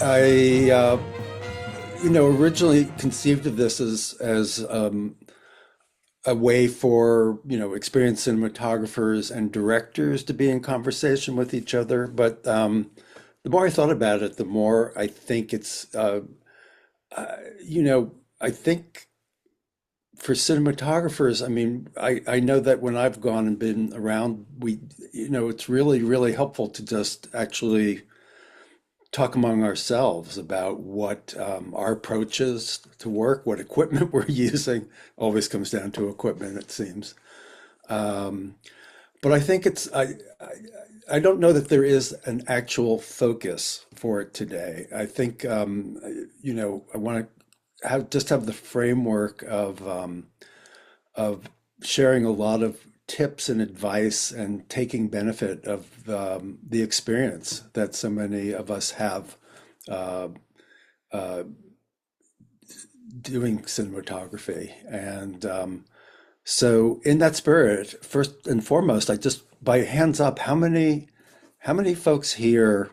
I originally conceived of this as a way for, experienced cinematographers and directors to be in conversation with each other. But the more I thought about it, the more I think I think for cinematographers, I mean, I know that when I've gone and been around, it's really, really helpful to just actually talk among ourselves about what our approach is to work, what equipment we're using. Always comes down to equipment, it seems. Um, but I think I don't know that there is an actual focus for it today. I think I want to have the framework of sharing a lot of tips and advice and taking benefit of the experience that so many of us have uh, uh, doing cinematography. And so, in that spirit, first and foremost, I just by hands up, how many folks here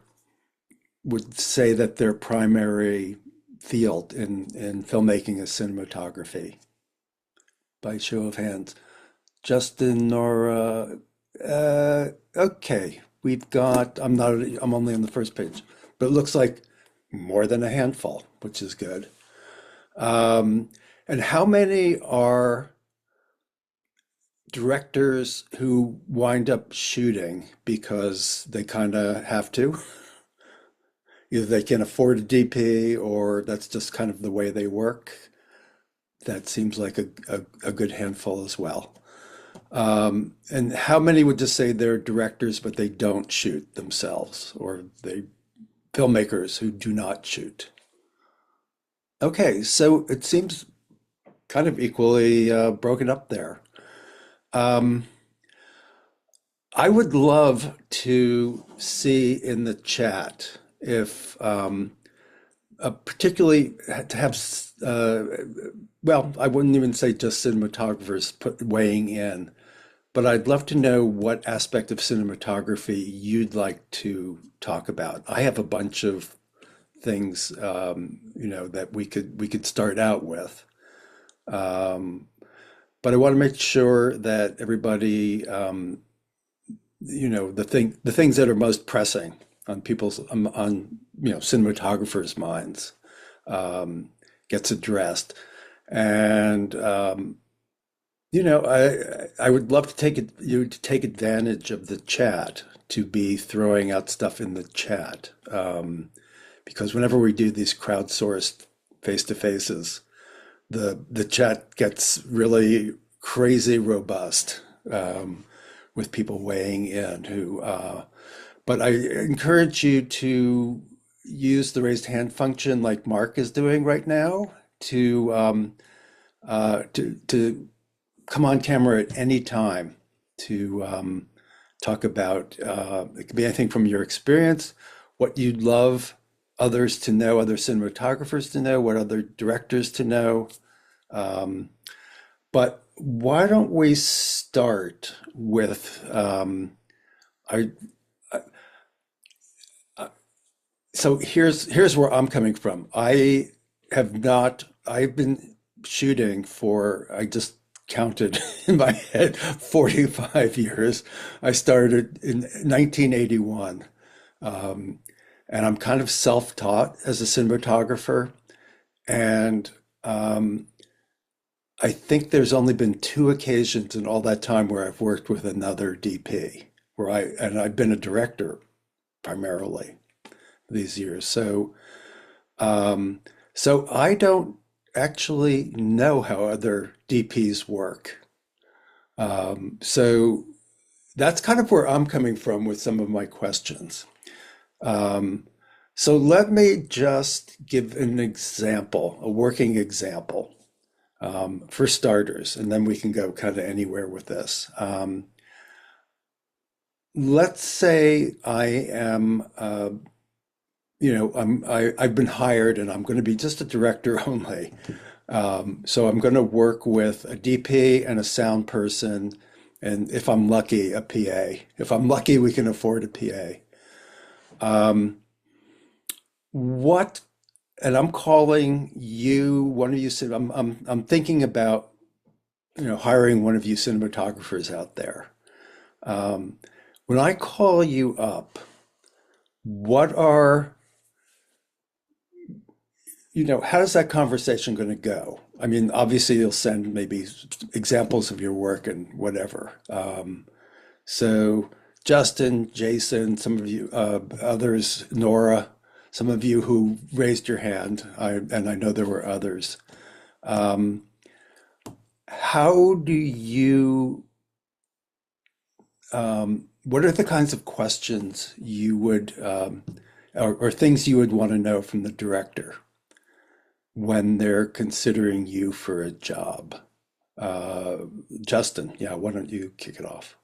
would say that their primary field in filmmaking is cinematography? By show of hands. Justin, Nora. Okay, I'm only on the first page, but it looks like more than a handful, which is good. Um, and how many are directors who wind up shooting because they kind of have to? Either they can afford a DP or that's just kind of the way they work. That seems like a good handful as well. And how many would just say they're directors, but they don't shoot themselves, or they filmmakers who do not shoot? Okay, so it seems kind of equally broken up there. Um, I would love to see in the chat if, particularly to have, well, I wouldn't even say just cinematographers weighing in. But I'd love to know what aspect of cinematography you'd like to talk about. I have a bunch of things, that we could start out with. Um, but I want to make sure that everybody, the things that are most pressing on cinematographers' minds, um, gets addressed. And I would love to take advantage of the chat to be throwing out stuff in the chat, because whenever we do these crowdsourced face-to-faces, the chat gets really crazy robust, with people weighing in but I encourage you to use the raised hand function like Mark is doing right now to come on camera at any time to talk about, it could be anything from your experience, what you'd love others to know, other cinematographers to know, what other directors to know. Um, but why don't we start with, I, so here's where I'm coming from. I've been shooting for, I just counted in my head, 45 years. I started in 1981. Um, and I'm kind of self-taught as a cinematographer. And I think there's only been two occasions in all that time where I've worked with another DP, and I've been a director primarily these years. Um, so I don't actually know how other DPs work. So that's kind of where I'm coming from with some of my questions. Um, so let me just give an example, a working example, for starters, and then we can go kind of anywhere with this. Let's say I am, I've been hired and I'm going to be just a director only. So I'm going to work with a DP and a sound person, and if I'm lucky, a PA. If I'm lucky, we can afford a PA. what, and I'm calling you, one of you, I'm thinking about, hiring one of you cinematographers out there. Um, when I call you up, what are, how is that conversation going to go? I mean, obviously you'll send maybe examples of your work and whatever. So Justin, Jason, some of you, others, Nora, some of you who raised your hand, and I know there were others. Um, how do you, what are the kinds of questions you would, or things you would want to know from the director when they're considering you for a job? Uh, Justin, yeah, why don't you kick it off?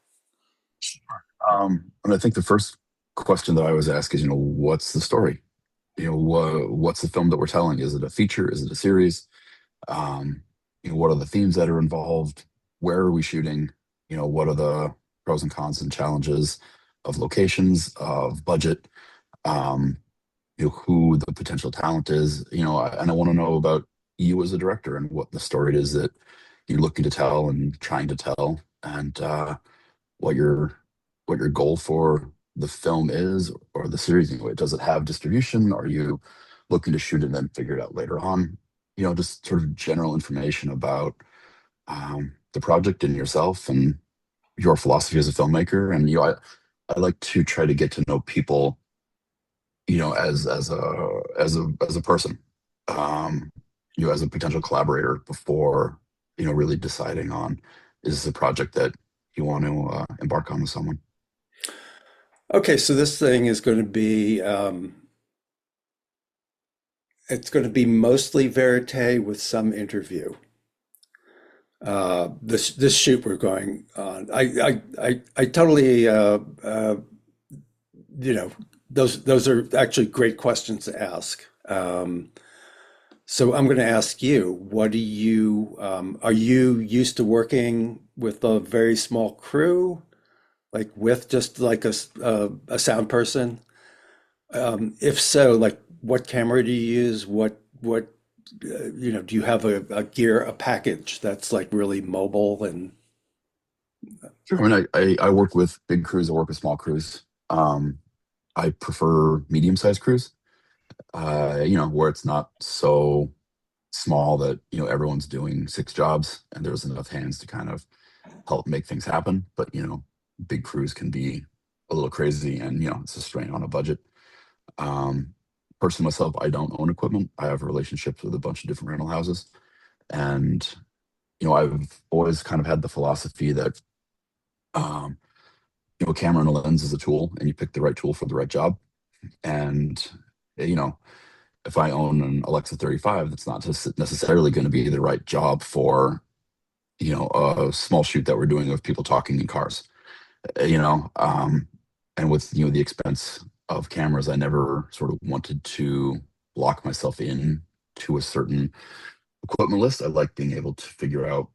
And I think the first question that I always ask is, what's the story? What's the film that we're telling? Is it a feature? Is it a series? Um, what are the themes that are involved? Where are we shooting? What are the pros and cons and challenges of locations, of budget? Um, who the potential talent is? And I want to know about you as a director and what the story is that you're looking to tell and trying to tell, and what your what your goal for the film is or the series. Does it have distribution? Are you looking to shoot it and then figure it out later on? Just sort of general information about the project and yourself and your philosophy as a filmmaker. And I like to try to get to know people, as a person, um, as a potential collaborator before really deciding on, is this a project that you want to embark on with someone. Okay, so this thing is going to be, it's going to be mostly verite with some interview. This shoot we're going on, I totally, you know, those are actually great questions to ask. So I'm going to ask you, are you used to working with a very small crew, like with just like a sound person? If so, like what camera do you use? Do you have a package that's like really mobile and Sure. I mean, I work with big crews. I work with small crews. Um, I prefer medium-sized crews, where it's not so small that, everyone's doing six jobs and there's enough hands to kind of help make things happen. But, big crews can be a little crazy and, it's a strain on a budget. Um, Personally, myself, I don't own equipment. I have relationships with a bunch of different rental houses. And, I've always kind of had the philosophy that, um, a camera and a lens is a tool, and you pick the right tool for the right job. And, you know, if I own an Alexa 35, that's not just necessarily going to be the right job for, a small shoot that we're doing of people talking in cars. uh, you know, um, and with, the expense of cameras, I never sort of wanted to lock myself in to a certain equipment list. I like being able to figure out,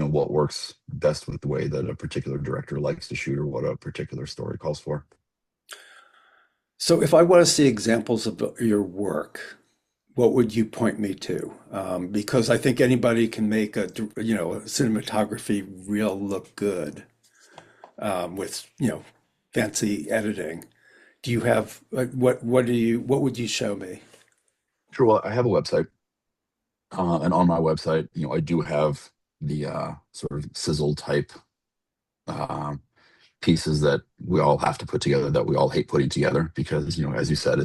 what works best with the way that a particular director likes to shoot or what a particular story calls for. so if I want to see examples of your work, what would you point me to? Because I think anybody can make a cinematography real look good with, fancy editing. Do you have what would you show me? Sure. Well, I have a website, and on my website, I do have the sort of sizzle type uh, pieces that we all have to put together, that we all hate putting together because, as you said,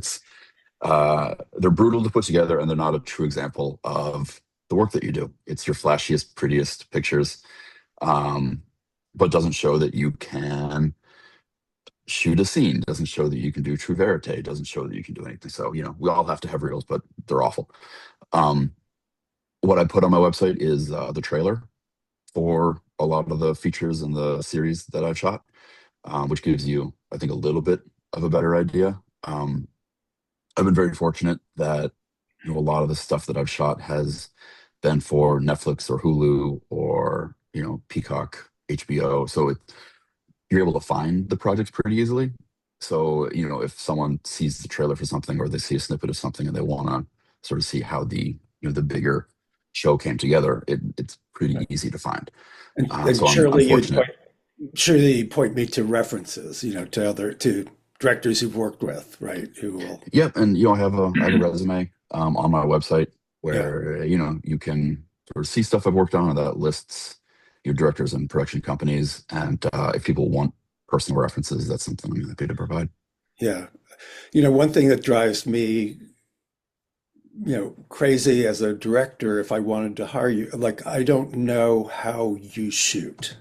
they're brutal to put together and they're not a true example of the work that you do. It's your flashiest, prettiest pictures, um, but doesn't show that you can shoot a scene, doesn't show that you can do true verite, doesn't show that you can do anything. So, we all have to have reels, but they're awful. Um, what I put on my website is the trailer for a lot of the features in the series that I've shot, which gives you, I think, a little bit of a better idea. I've been very fortunate that, a lot of the stuff that I've shot has been for Netflix or Hulu or, Peacock, HBO. So you're able to find the projects pretty easily. So, if someone sees the trailer for something or they see a snippet of something and they want to sort of see how the bigger show came together, it's pretty easy to find. And So I'm fortunate. surely you point me to references, to directors you've worked with, right? Who will, Yep, and I have a resume on my website yeah, where you can sort of see stuff I've worked on that lists your directors and production companies, and if people want personal references, that's something I'm happy to provide. yeah. One thing that drives me, crazy as a director, if I wanted to hire you, like I don't know how you shoot.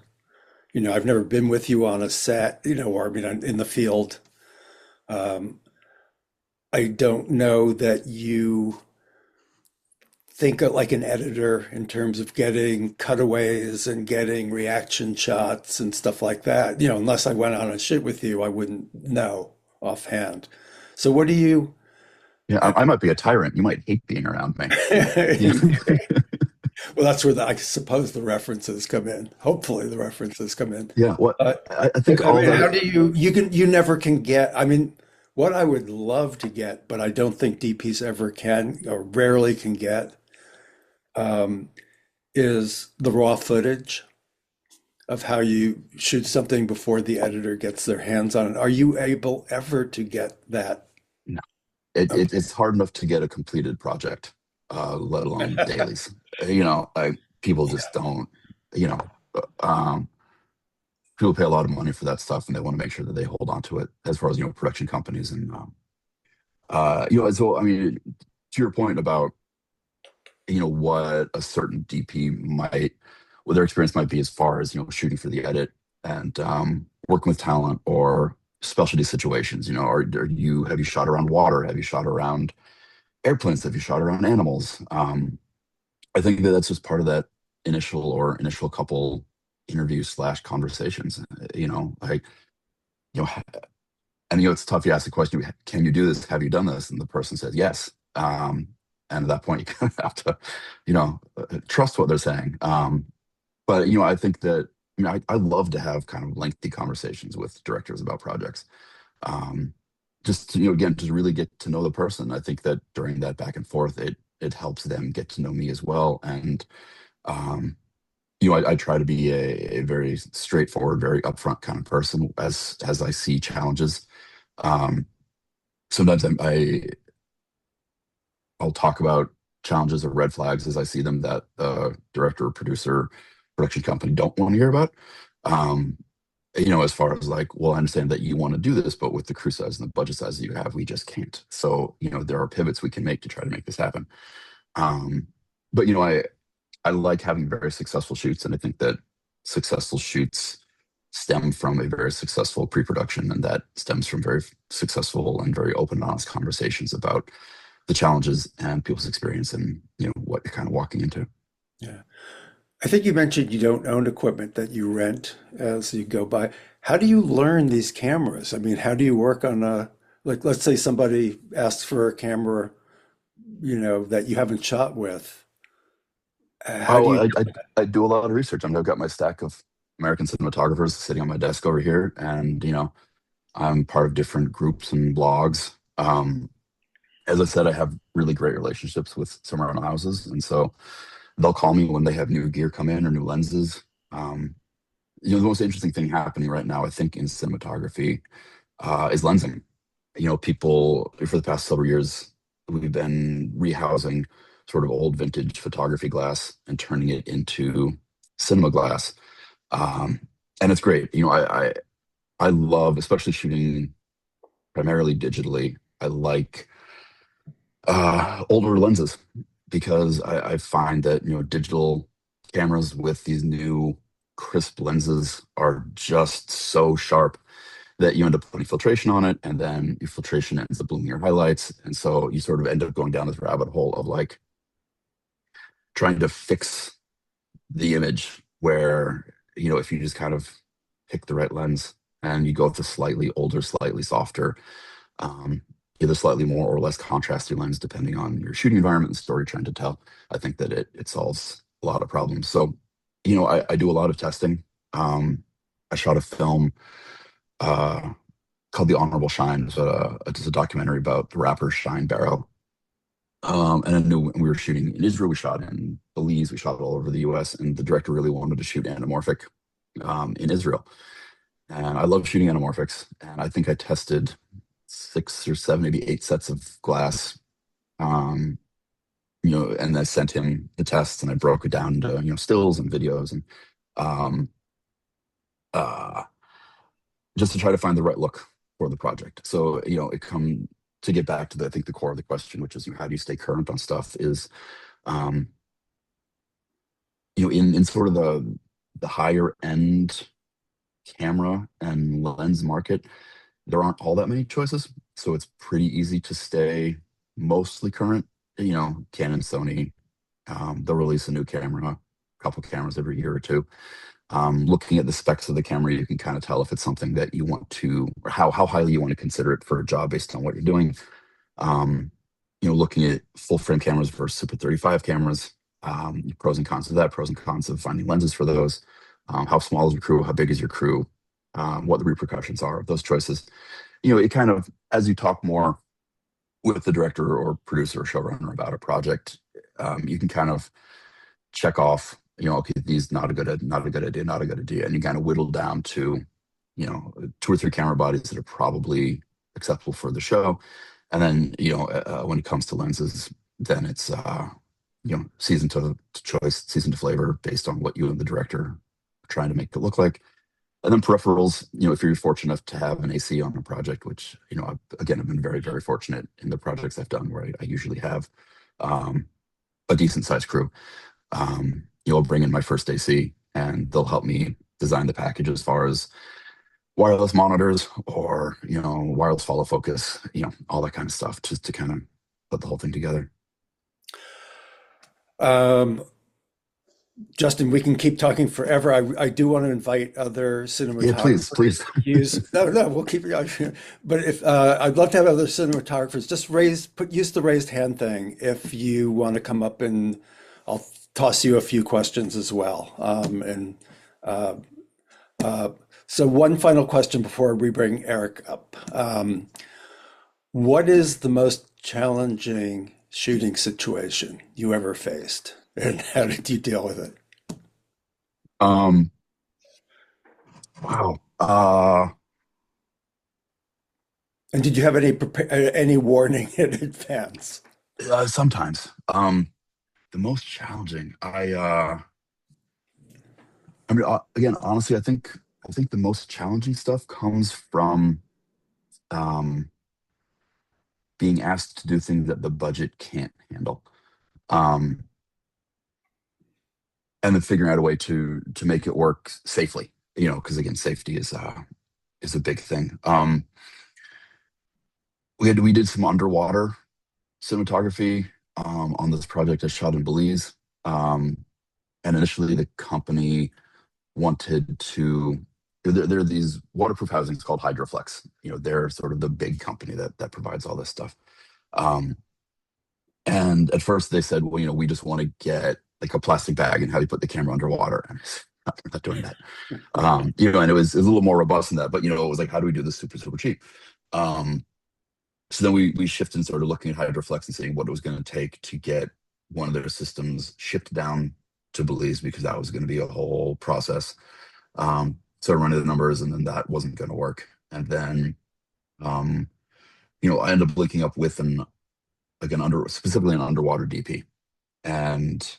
I've never been with you on a set, or I mean, in the field. Um, I don't know that you think of like an editor in terms of getting cutaways and getting reaction shots and stuff like that. Unless I went on a shoot with you, I wouldn't know offhand. So what do you, Yeah, I might be a tyrant. You might hate being around me. Yeah, well, that's where I suppose the references come in. Hopefully the references come in. yeah. What Uh, I think but I all mean, how the do you never can get, I mean, what I would love to get, but I don't think DPs ever can or rarely can get, um, is the raw footage of how you shoot something before the editor gets their hands on it. Are you able ever to get that? no, Okay. it's hard enough to get a completed project, let alone dailies. People just don't. You know, uh, um, People pay a lot of money for that stuff, and they want to make sure that they hold on to it. As far as production companies and so I mean, to your point about what a certain DP might, what their experience might be as far as shooting for the edit and working with talent or specialty situations. Have you shot around water? Have you shot around airplanes? Have you shot around animals? I think that that's just part of that initial couple interviews slash conversations. Like you know, and it's tough. You ask the question, can you do this? Have you done this? And the person says yes. And at that point, you kind of have to, trust what they're saying. But I think that I love to have kind of lengthy conversations with directors about projects. Um, just to, again, to really get to know the person. I think that during that back and forth, it helps them get to know me as well. And um, I try to be a very straightforward, very upfront kind of person as I see challenges. Um, Sometimes I'll talk about challenges or red flags as I see them that the director, producer, production company don't want to hear about. Um, as far as like, well, I understand that you want to do this, but with the crew size and the budget size that you have, we just can't. So, there are pivots we can make to try to make this happen. Um, but I like having very successful shoots, and I think that successful shoots stem from a very successful pre-production, and that stems from very successful and very open and honest conversations about the challenges and people's experience and what you're kind of walking into. Yeah. I think you mentioned you don't own equipment that you rent as you go by. How do you learn these cameras? I mean, how do you work on like, let's say somebody asks for a camera, that you haven't shot with. How do Oh, you, I do a lot of research. I've got my stack of American cinematographers sitting on my desk over here, and I'm part of different groups and blogs. As I said, I have really great relationships with some rental houses, and so they'll call me when they have new gear come in or new lenses. Um, the most interesting thing happening right now, I think, in cinematography is lensing. People for the past several years, we've been rehousing sort of old vintage photography glass and turning it into cinema glass. Um, and it's great. I love, especially shooting primarily digitally. I like older lenses because I find that digital cameras with these new crisp lenses are just so sharp that you end up putting filtration on it, and then your filtration ends up blooming your highlights, and so you sort of end up going down this rabbit hole of like trying to fix the image where if you just kind of pick the right lens and you go with a slightly older, slightly softer, um, either slightly more or less contrasty lens, depending on your shooting environment and the story you're trying to tell. I think that it solves a lot of problems. So, I do a lot of testing. I shot a film uh, called The Honorable Shine. It's a documentary about the rapper Shine Barrow. And I knew when we were shooting in Israel, we shot in Belize, we shot all over the US, and the director really wanted to shoot anamorphic in Israel. And I love shooting anamorphics. And I think I tested 6 or 7, maybe 8 sets of glass, um, and I sent him the tests and I broke it down into, stills and videos and um, uh, just to try to find the right look for the project. So, it come to get back to I think the core of the question, which is, how do you stay current on stuff is, um, in sort of the higher end camera and lens market, there aren't all that many choices. So it's pretty easy to stay mostly current. Canon, Sony, they'll release a new camera, a couple cameras every year or two. Looking at the specs of the camera, you can kind of tell if it's something that you want to, or how highly you want to consider it for a job based on what you're doing. Um, Looking at full frame cameras versus Super 35 cameras, pros and cons of that, pros and cons of finding lenses for those. How small is your crew? How big is your crew? What the repercussions are of those choices. It kind of, as you talk more with the director or producer or showrunner about a project, you can kind of check off, okay, these not a good idea, not a good idea, and you kind of whittle down to, 2 or 3 camera bodies that are probably acceptable for the show, and then when it comes to lenses, then it's season to choice, season to flavor, based on what you and the director are trying to make it look like. And then peripherals, if you're fortunate enough to have an AC on a project, which, I've been very, very fortunate in the projects I've done where I usually have um, a decent sized crew. I'll bring in my first AC and they'll help me design the package as far as wireless monitors or, wireless follow focus, all that kind of stuff, just to kind of put the whole thing together. Um, Justin, we can keep talking forever. I do want to invite other Yeah, please, cinematographers please. to use. No, no, we'll keep it. But if I'd love to have other cinematographers, just use the raised hand thing if you want to come up, and I'll toss you a few questions as well. And uh, uh, so one final question before we bring Eric up. What is the most challenging shooting situation you ever faced, and how did you deal with it? um, wow. And did you have any warning in advance? Sometimes. The most challenging, I mean, again, honestly, I think the most challenging stuff comes from um, being asked to do things that the budget can't handle, um, and then figuring out a way to make it work safely. Because again, safety is a big thing. We did some underwater cinematography on this project I shot in Belize, and initially the company wanted to. There are these waterproof housings called Hydroflex. They're sort of the big company that provides all this stuff. Um, and at first they said, well, we just want to get like a plastic bag and have you put the camera underwater. And I said, we're not doing that. And it was a little more robust than that. But it was like, how do we do this super, super cheap? Um, so then we shifted and started looking at Hydroflex and seeing what it was going to take to get one of their systems shipped down to Belize, because that was going to be a whole process. So I running the numbers, and then that wasn't going to work. And then, um, I ended up linking up with specifically an underwater DP, and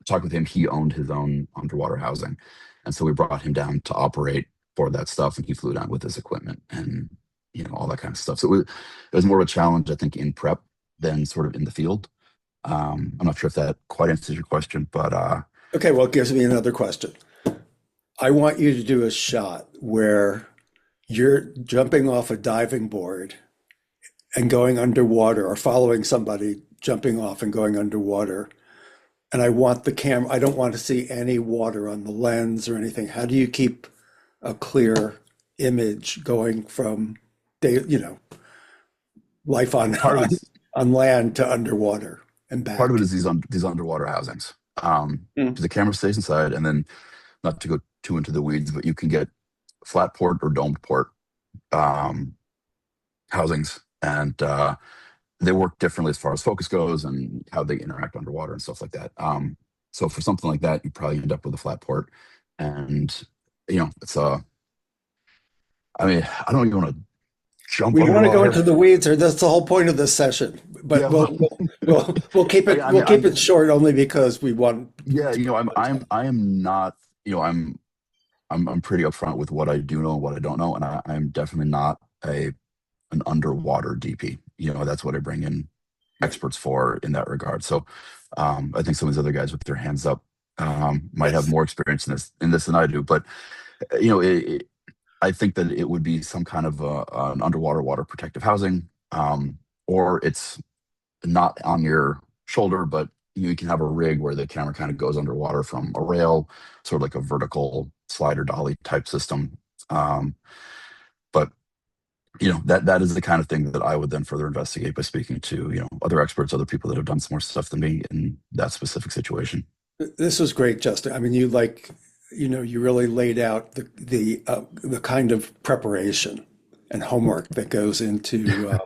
talked with him. He owned his own underwater housing, and so we brought him down to operate for that stuff, and he flew down with his equipment and all that kind of stuff. So it was more of a challenge, I think, in prep than sort of in the field. I'm not sure if that quite answers your question, but Okay, well, it gives me another question. I want you to do a shot where you're jumping off a diving board and going underwater, or following somebody jumping off and going underwater. And I want the camera, I don't want to see any water on the lens or anything. How do you keep a clear image going from life on part of it's on land to underwater and part of it back? is these underwater housings. Mm. The camera stays inside, and then, not to go too into the weeds, but you can get flat port or domed port. um, housings, and they work differently as far as focus goes and how they interact underwater and stuff like that. So for something like that, you probably end up with a flat port, and it's a. I mean, I don't even want to jump We want to go into underwater. the weeds, or that's the whole point of this session. But Yeah, we'll well, we'll we'll keep I, it I mean, short only because we want yeah, to get more time. I am not, I'm pretty upfront with what I do know and what I don't know, and I'm definitely not a an underwater DP. That's what I bring in Right. experts for in that regard. So I think some of these other guys with their hands up might have Yes. more experience in this than I do. But I think that it would be some kind of an underwater water protective housing, or it's not on your shoulder, but you can have a rig where the camera kind of goes underwater from a rail, sort of like a vertical slider dolly type system. Um, but that is the kind of thing that I would then further investigate by speaking to other experts, other people that have done some more stuff than me in that specific situation. This was great, Justin. I mean, you really laid out the kind of preparation and homework that goes into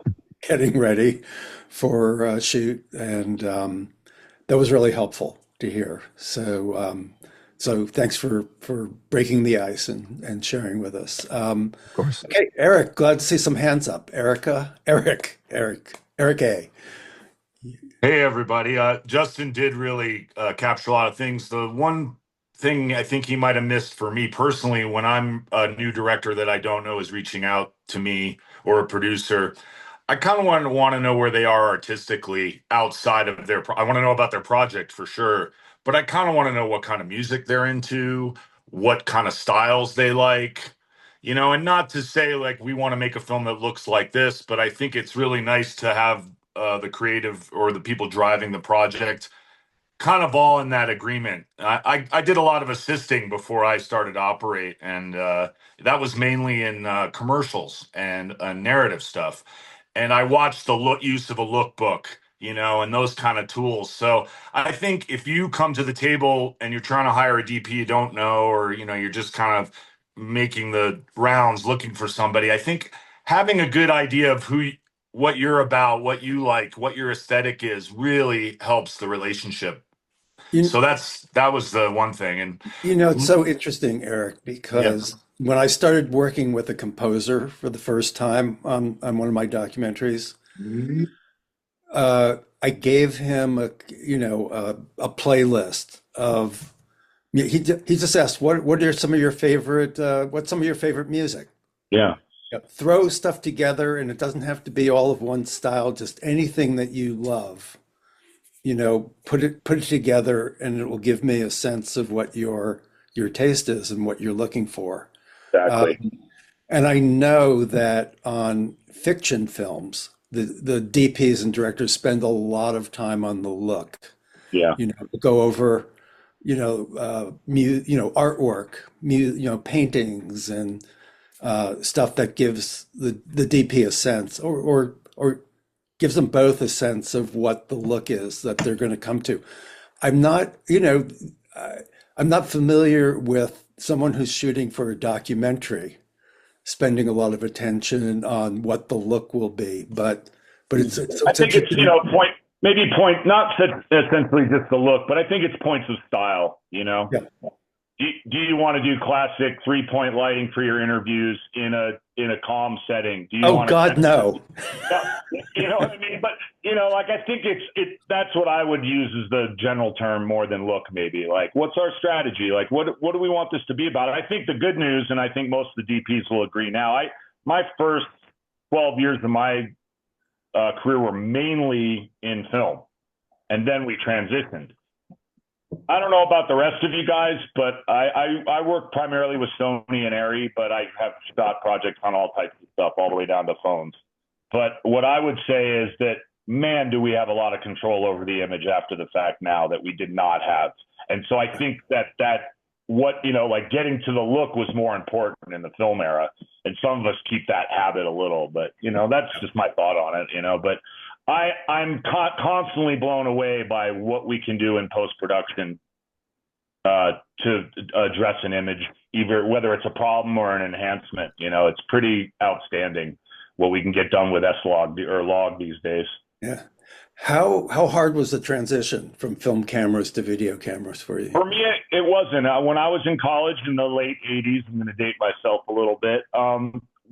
getting ready for a shoot, and that was really helpful to hear. So thanks for breaking the ice and sharing with us. Of course. Okay, Eric, glad to see some hands up. Eric A. Hey everybody. Justin did really capture a lot of things. The one thing I think he might have missed for me personally, when I'm a new director that I don't know is reaching out to me or a producer, I kind of want to know where they are artistically outside of I want to know about their project for sure, but I kind of want to know what kind of music they're into, what kind of styles they like. And not to say like we want to make a film that looks like this, but I think it's really nice to have the creative or the people driving the project kind of all in that agreement. I did a lot of assisting before I started to operate, and that was mainly in commercials and narrative stuff. And I watched the use of a lookbook, and those kind of tools. So I think if you come to the table and you're trying to hire a DP you don't know, or you're just kind of making the rounds looking for somebody, I think having a good idea of what you're about, what you like, what your aesthetic is really helps the relationship. You, So that was the one thing. And it's so interesting, Eric, yeah. because when I started working with a composer for the first time on one of my documentaries, I gave him a playlist of he just asked what are some of your favorite what's some of your favorite music? Yeah. Yep. Throw stuff together, and it doesn't have to be all of one style, just anything that you love. Put it together, and it will give me a sense of what your taste is and what you're looking for. Exactly. Um, and I know that on fiction films, the DPs and directors spend a lot of time on the look. Yeah. Go over, artwork, paintings and stuff that gives the DP a sense, or gives them both a sense of what the look is that they're going to come to. I'm not, I'm not familiar with someone who's shooting for a documentary spending a lot of attention on what the look will be, but I it's think it's, interesting. point, not essentially just the look, but I think it's points of style, Yeah. Do you want to do classic 3-point lighting for your interviews in a calm setting? Do you Oh want God, to, no. you know what I mean? But like I think that's what I would use as the general term more than look, maybe. Like, what's our strategy? Like, what do we want this to be about? I think the good news, and I think most of the DPs will agree now. My first 12 years of my career were mainly in film, and then we transitioned. I don't know about the rest of you guys, but I work primarily with Sony and Arri, but I have shot projects on all types of stuff, all the way down to phones. But what I would say is that, man, do we have a lot of control over the image after the fact now that we did not have. And so I think that like getting to the look was more important in the film era. And some of us keep that habit a little, but that's just my thought on it, but I'm constantly blown away by what we can do in post-production to address an image, either whether it's a problem or an enhancement. It's pretty outstanding what we can get done with S-Log or log these days. Yeah. How hard was the transition from film cameras to video cameras for you? For me, it wasn't. When I was in college in the late 80s, I'm going to date myself a little bit,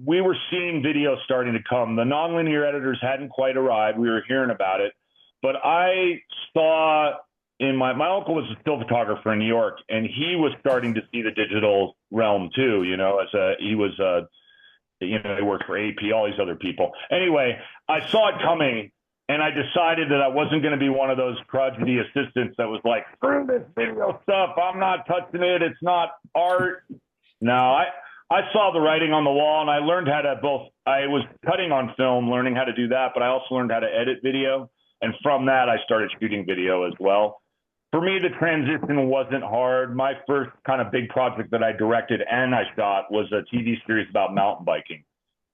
we were seeing video starting to come. The nonlinear editors hadn't quite arrived. We were hearing about it. But I saw my uncle was a still photographer in New York, and he was starting to see the digital realm too, he worked for AP, all these other people. Anyway, I saw it coming, and I decided that I wasn't going to be one of those cruddy assistants that was like, screw this video stuff, I'm not touching it, it's not art. No, I saw the writing on the wall, and I learned how to I was cutting on film, learning how to do that, but I also learned how to edit video. And from that, I started shooting video as well. For me, the transition wasn't hard. My first kind of big project that I directed and I shot was a TV series about mountain biking.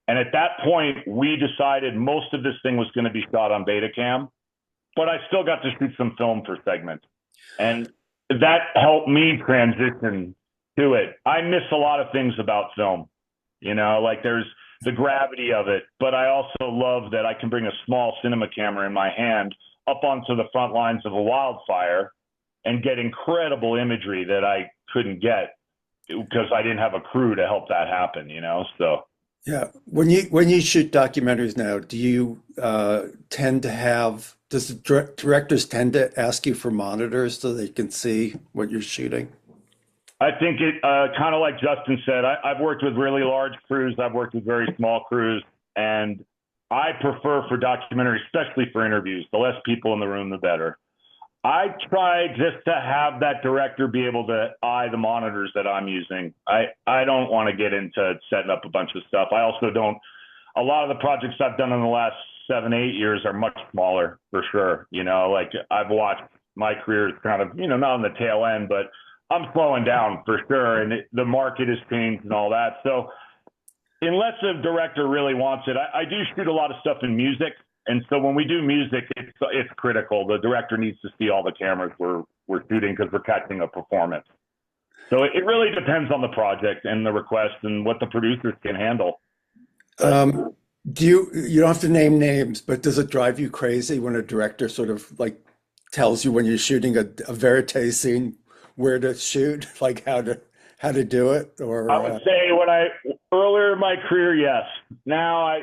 And at that point, we decided most of this thing was going to be shot on Betacam, but I still got to shoot some film for segments. And that helped me transition to it. I miss a lot of things about film, like there's the gravity of it, but I also love that I can bring a small cinema camera in my hand up onto the front lines of a wildfire and get incredible imagery that I couldn't get because I didn't have a crew to help that happen, so. Yeah. When you shoot documentaries now, do you does the directors tend to ask you for monitors so they can see what you're shooting? I think it kind of like Justin said, I've worked with really large crews. I've worked with very small crews, and I prefer for documentaries, especially for interviews, the less people in the room, the better. I try just to have that director be able to eye the monitors that I'm using. I don't want to get into setting up a bunch of stuff. I also don't, a lot of the projects I've done in the last 7-8 years are much smaller for sure. Like I've watched my career is kind of, not on the tail end, but I'm slowing down for sure. And the market has changed and all that. So unless a director really wants it, I do shoot a lot of stuff in music. And so when we do music, it's critical. The director needs to see all the cameras we're shooting because we're catching a performance. So it really depends on the project and the request and what the producers can handle. You don't have to name names, but does it drive you crazy when a director sort of like tells you when you're shooting a verite scene where to shoot, like how to do it? Or I would say earlier in my career, yes. Now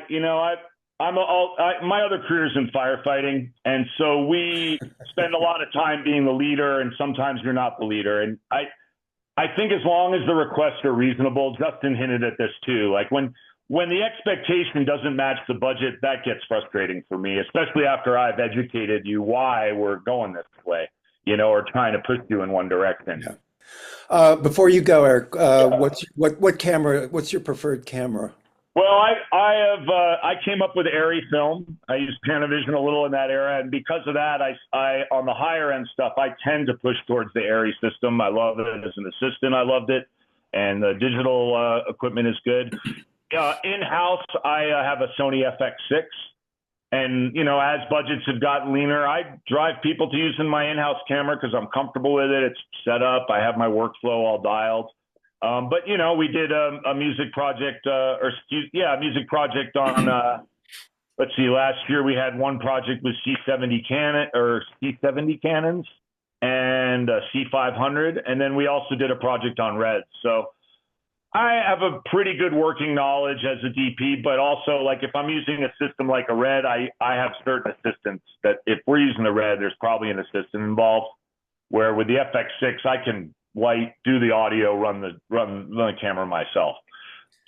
my other career is in firefighting, and so we spend a lot of time being the leader, and sometimes you're not the leader. And I think as long as the requests are reasonable, Justin hinted at this too. Like when the expectation doesn't match the budget, that gets frustrating for me, especially after I've educated you why we're going this way, or trying to push you in one direction. Yeah. Before you go, Eric, what's your preferred camera? Well, I came up with Arri film. I used Panavision a little in that era, and because of that, I on the higher end stuff, I tend to push towards the Arri system. I love it as an assistant. I loved it, and the digital equipment is good. In-house, I have a Sony FX6, and as budgets have gotten leaner, I drive people to using my in-house camera because I'm comfortable with it. It's set up. I have my workflow all dialed. But we did a music project, a music project on. Let's see. Last year we had one project with C70 cannons and C500, and then we also did a project on Reds. So I have a pretty good working knowledge as a DP, but also like if I'm using a system like a Red, I have certain assistants that if we're using a Red, there's probably an assistant involved. Where with the FX6, I can do the audio, run the camera myself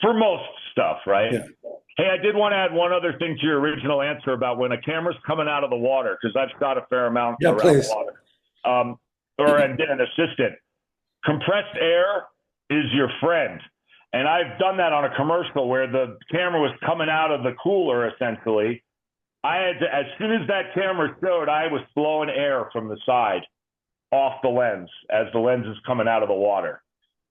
for most stuff, right? Yeah. Hey, I did want to add one other thing to your original answer about when a camera's coming out of the water, because I've shot a fair amount around the water, or an assistant. Compressed air is your friend. And I've done that on a commercial where the camera was coming out of the cooler, essentially. As soon as that camera showed, I was blowing air from the side off the lens as the lens is coming out of the water.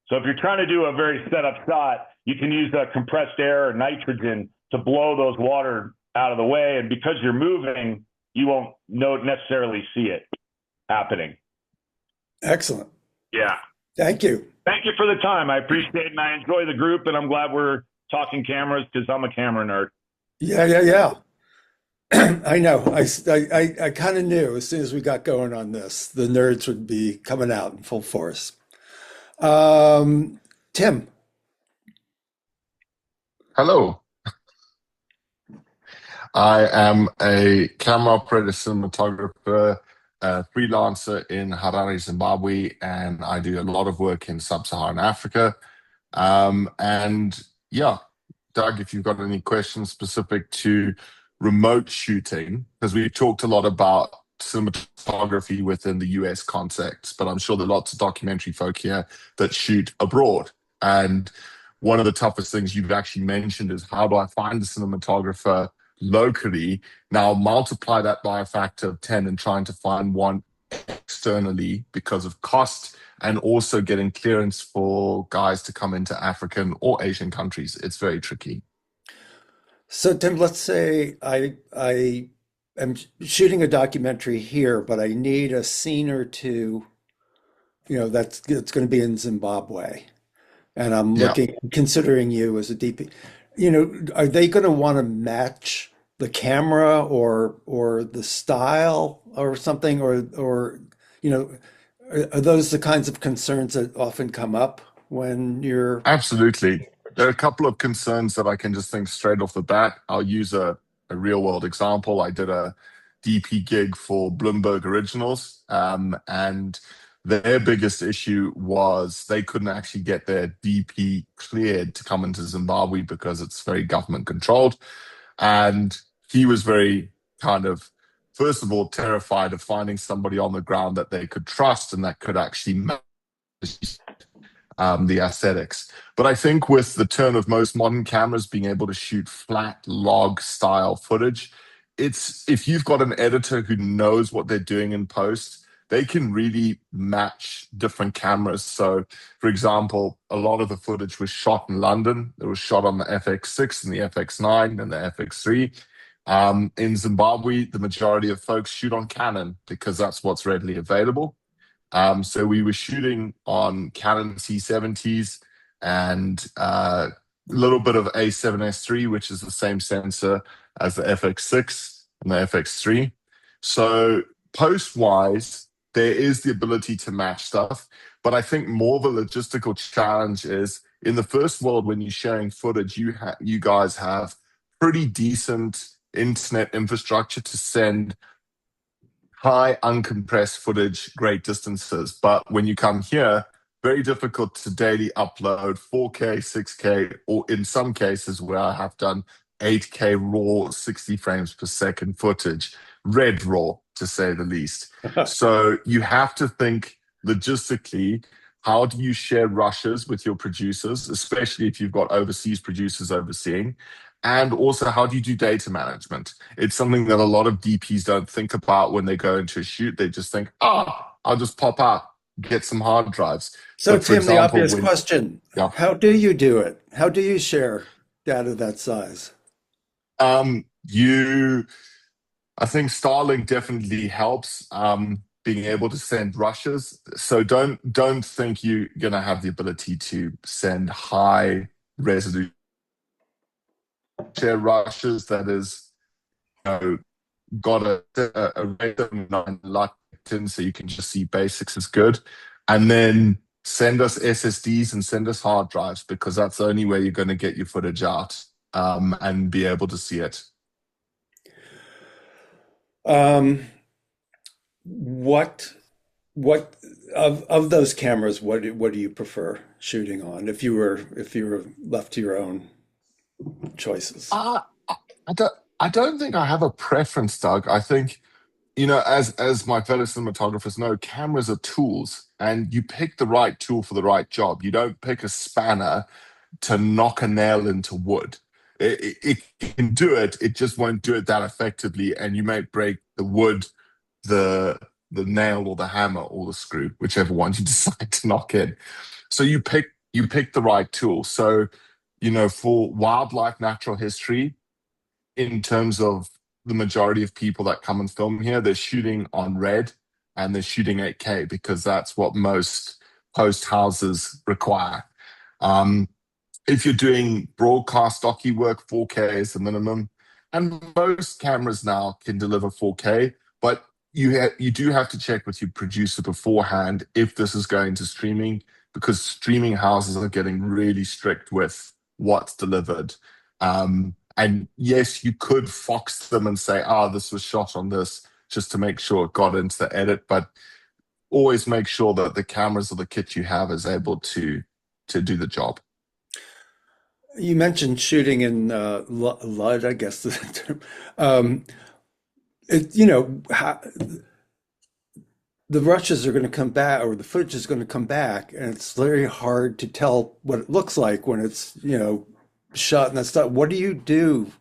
So if you're trying to do a very setup shot, you can use compressed air or nitrogen to blow those water out of the way. And because you're moving, you won't necessarily see it happening. Excellent. Yeah. Thank you. Thank you for the time. I appreciate it, and I enjoy the group, and I'm glad we're talking cameras because I'm a camera nerd. Yeah. I know. I kind of knew as soon as we got going on this, the nerds would be coming out in full force. Um, Tim. Hello, I am a camera operator, cinematographer, freelancer in Harare, Zimbabwe, and I do a lot of work in sub-Saharan Africa. And yeah, Doug, if you've got any questions specific to remote shooting, because we talked a lot about cinematography within the US context, but I'm sure there are lots of documentary folk here that shoot abroad. And one of the toughest things you've actually mentioned is how do I find a cinematographer locally? Now multiply that by a factor of 10 and trying to find one externally because of cost and also getting clearance for guys to come into African or Asian countries. It's very tricky. So Tim, let's say I am shooting a documentary here, but I need a scene or two, that's it's going to be in Zimbabwe, and I'm Yeah, considering you as a DP. Are they going to want to match the camera or the style or something, or you know, are those the kinds of concerns that often come up when you're? absolutely. There are a couple of concerns that I can just think straight off the bat. I'll use a real world example. I did a DP gig for Bloomberg Originals, and their biggest issue was they couldn't actually get their DP cleared to come into Zimbabwe because it's very government controlled. And he was very kind of, first of all, terrified of finding somebody on the ground that they could trust and that could actually manage the aesthetics. But I think with the turn of most modern cameras being able to shoot flat log style footage, it's if you've got an editor who knows what they're doing in post, they can really match different cameras. So, for example, a lot of the footage was shot in London. It was shot on the FX6 and the FX9 and the FX3. In Zimbabwe, the majority of folks shoot on Canon because that's what's readily available. So we were shooting on Canon C70s and a little bit of A7S3, which is the same sensor as the FX6 and the FX3. So post-wise, there is the ability to match stuff, but I think more of a logistical challenge is in the first world when you're sharing footage, you guys have pretty decent internet infrastructure to send high uncompressed footage, great distances. But when you come here, very difficult to daily upload 4K, 6K, or in some cases where I have done 8K raw, 60 frames per second footage, red raw to say the least. So you have to think logistically, how do you share rushes with your producers, especially if you've got overseas producers overseeing? And also, how do you do data management? It's something that a lot of DPs don't think about when they go into a shoot. They just think, I'll just pop out, get some hard drives. So But for Tim, the example, obvious question, yeah, how do you do it? How do you share data that size? you, I think Starlink definitely helps. Being able to send rushes. So don't think you're gonna have the ability to send high resolution share rushes that is, you know, got a rate of 9 Latin, so you can just see basics is good. And then send us SSDs and send us hard drives because that's the only way you're going to get your footage out and be able to see it. Um, what what of those cameras, what do you prefer shooting on if you were left to your own choices? Uh, I don't think I have a preference, Doug. I think, as my fellow cinematographers know, cameras are tools, and you pick the right tool for the right job. You don't pick a spanner to knock a nail into wood. It can do it, it just won't do it that effectively, and you may break the wood, the the nail, or the hammer, or the screw, whichever one you decide to knock in. So you pick the right tool. So, for wildlife natural history, in terms of the majority of people that come and film here, they're shooting on red and they're shooting 8K because that's what most post houses require. Um, if you're doing broadcast stocky work, 4K is the minimum, and most cameras now can deliver 4K. But you do have to check with your producer beforehand if this is going to streaming, because streaming houses are getting really strict with what's delivered. And yes, you could fox them and say, this was shot on this, just to make sure it got into the edit. But always make sure that the cameras or the kit you have is able to do the job. You mentioned shooting in LUD, I guess the term. It, you know, the rushes are going to come back, or the footage is going to come back, and it's very hard to tell what it looks like when it's, you know, shot and that stuff. What do you do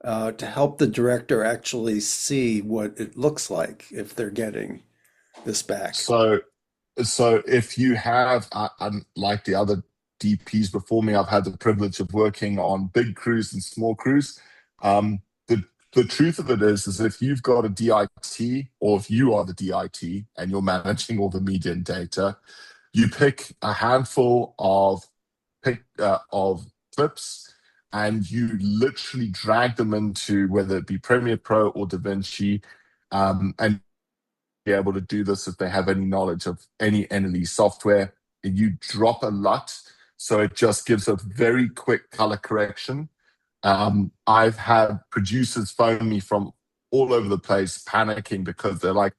to help the director actually see what it looks like if they're getting this back? So if you have, like the other DPs before me, I've had the privilege of working on big crews and small crews. The truth of it is if you've got a DIT, or if you are the DIT and you're managing all the media and data, you pick a handful of clips, and you literally drag them into whether it be Premiere Pro or DaVinci, and be able to do this if they have any knowledge of any NLE software. And you drop a LUT, so it just gives a very quick color correction. I've had producers phone me from all over the place panicking because they're like,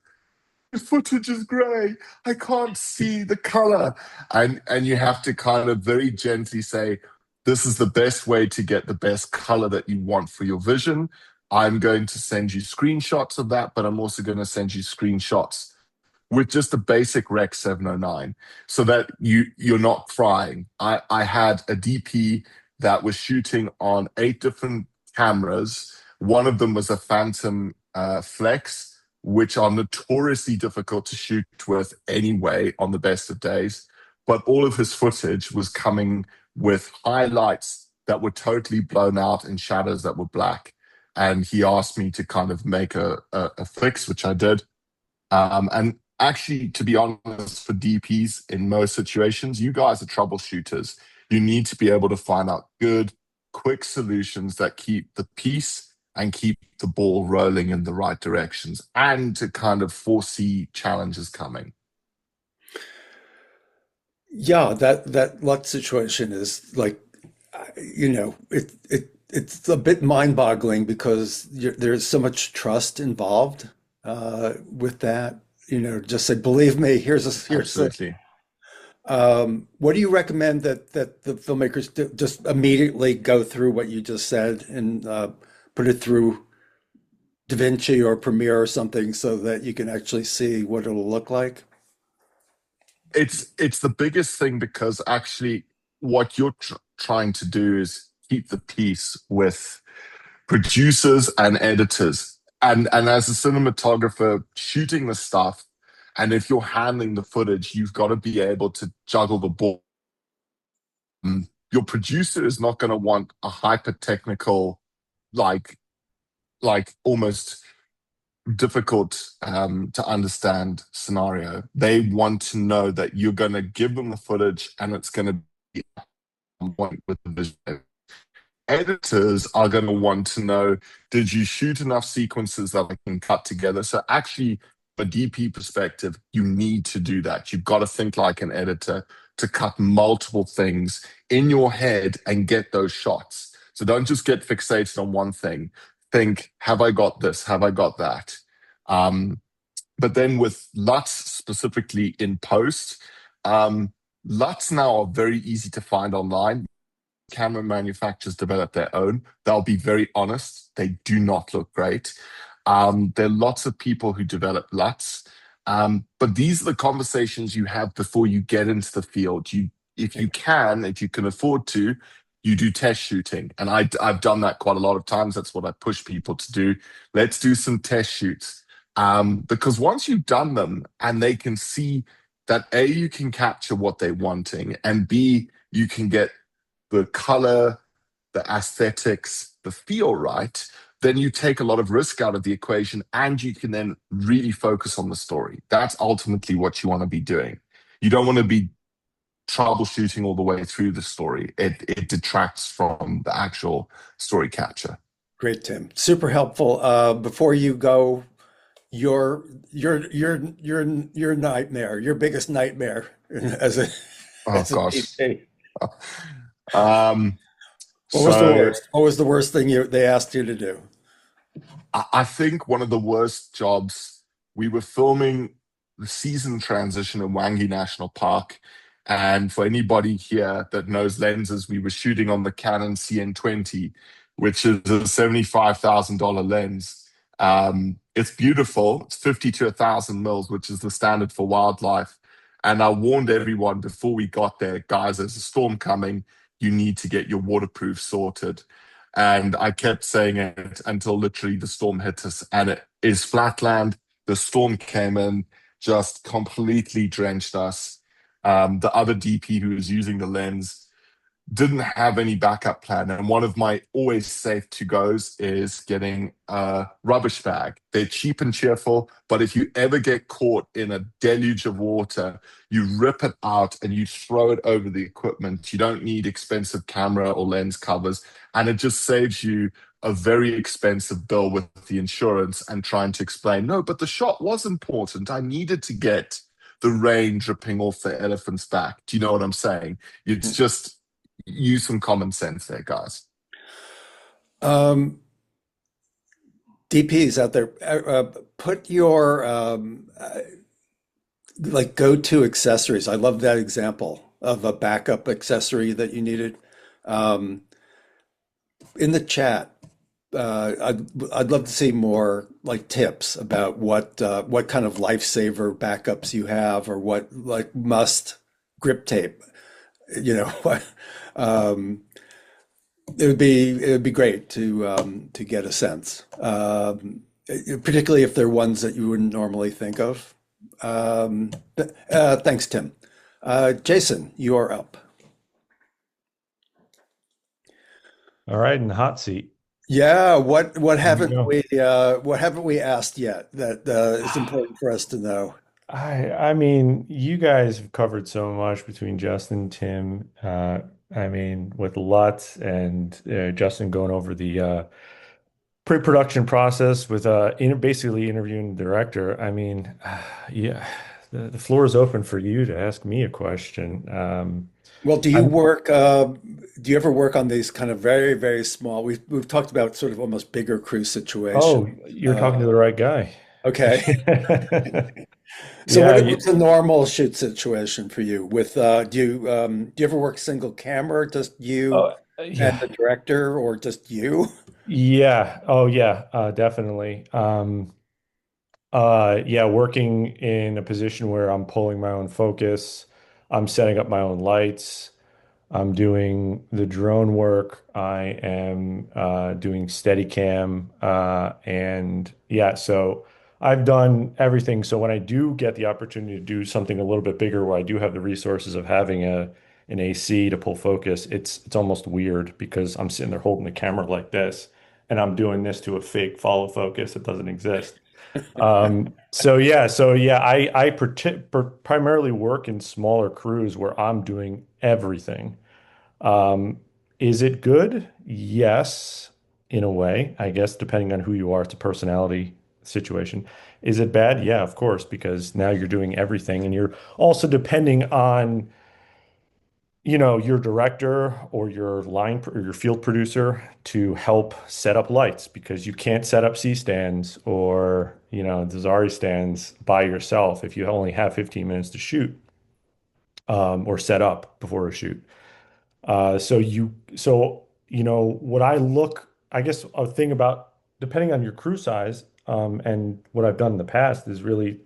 the footage is gray, I can't see the color. And you have to kind of very gently say, this is the best way to get the best color that you want for your vision. I'm going to send you screenshots of that, but I'm also going to send you screenshots with just the basic Rec 709 so that you're not crying. I had a DP that was shooting on 8 different cameras. One of them was a Phantom Flex, which are notoriously difficult to shoot with anyway on the best of days. But all of his footage was coming with highlights that were totally blown out and shadows that were black. And he asked me to kind of make a fix, which I did. And actually, to be honest, for DPs in most situations, you guys are troubleshooters. You need to be able to find out good, quick solutions that keep the piece and keep the ball rolling in the right directions, and to kind of foresee challenges coming. Yeah, that LUT situation is like, you know, it's a bit mind-boggling because there's so much trust involved with that. You know, just say, believe me, here's a. Absolutely. What do you recommend that the filmmakers do? Just immediately go through what you just said and put it through DaVinci or Premiere or something so that you can actually see what it'll look like? It's the biggest thing, because actually what you're trying to do is keep the peace with producers and editors. And as a cinematographer shooting the stuff, and if you're handling the footage, you've got to be able to juggle the ball. Your producer is not going to want a hyper technical, like almost difficult to understand scenario. They want to know that you're going to give them the footage and it's going to be on point with the vision. Editors are going to want to know, did you shoot enough sequences that I can cut together? So actually, from a DP perspective, you need to do that. You've got to think like an editor to cut multiple things in your head and get those shots. So don't just get fixated on one thing. Think, have I got this? Have I got that? But then with LUTs specifically in post, LUTs now are very easy to find online. Camera manufacturers develop their own. They'll be very honest. They do not look great. There are lots of people who develop LUTs. But these are the conversations you have before you get into the field. If you can afford to, you do test shooting. And I've done that quite a lot of times. That's what I push people to do. Let's do some test shoots. Because once you've done them and they can see that A, you can capture what they're wanting, and B, you can get the color, the aesthetics, the feel right, then you take a lot of risk out of the equation and you can then really focus on the story. That's ultimately what you want to be doing. You don't want to be troubleshooting all the way through the story. It detracts from the actual story capture. Great, Tim. Super helpful. Before you go, your your nightmare, your biggest nightmare as a Oh as a gosh. DP. Um, What was the so worst? What was the worst thing they asked you to do? I think one of the worst jobs, we were filming the season transition in Wangi National Park. And for anybody here that knows lenses, we were shooting on the Canon CN20, which is a $75,000 lens. It's beautiful. It's 50 to 1,000 mils, which is the standard for wildlife. And I warned everyone before we got there, guys, there's a storm coming. You need to get your waterproof sorted. And I kept saying it until literally the storm hit us, and it is flatland. The storm came in, just completely drenched us. The other DP who was using the lens didn't have any backup plan. And one of my always safe to goes is getting a rubbish bag. They're cheap and cheerful, but if you ever get caught in a deluge of water, you rip it out and you throw it over the equipment. You don't need expensive camera or lens covers. And it just saves you a very expensive bill with the insurance and trying to explain, no, but the shot was important. I needed to get the rain dripping off the elephant's back. Do you know what I'm saying? It's just use some common sense there, guys. Um, DPs out there, put your like go-to accessories. I love that example of a backup accessory that you needed. Um, in the chat, I'd love to see more like tips about what kind of lifesaver backups you have, or what like must grip tape. You know, um, it would be great to get a sense, particularly if they're ones that you wouldn't normally think of. Thanks, Tim. Jason, you are up. All right, in the hot seat. Yeah, Here we go. what haven't we asked yet that is important for us to know? I mean, you guys have covered so much between Justin, Tim. I mean, with Lutz and Justin going over the pre-production process with basically interviewing the director. I mean, yeah, the floor is open for you to ask me a question. Well, I'm do you ever work on these kind of very, very small? We've talked about sort of almost bigger crew situations. Oh, you're talking to the right guy. Okay. So Yeah, what's a normal shoot situation for you with do you ever work single camera, just you oh, and yeah. the director, or just you? Yeah. Oh, yeah, definitely. Yeah, working in a position where I'm pulling my own focus, I'm setting up my own lights, I'm doing the drone work, I am doing Steadicam, and yeah, so I've done everything. So when I do get the opportunity to do something a little bit bigger, where I do have the resources of having an AC to pull focus, it's almost weird because I'm sitting there holding the camera like this, and I'm doing this to a fake follow focus that doesn't exist. So yeah, primarily work in smaller crews where I'm doing everything. Um, is it good? Yes, in a way, I guess, depending on who you are, it's a personality situation. Is it bad? Yeah, of course, because now you're doing everything and you're also depending on your director or or your field producer to help set up lights because you can't set up C stands or, Desari stands by yourself if you only have 15 minutes to shoot or set up before a shoot. What I guess a thing about depending on your crew size, and what I've done in the past is really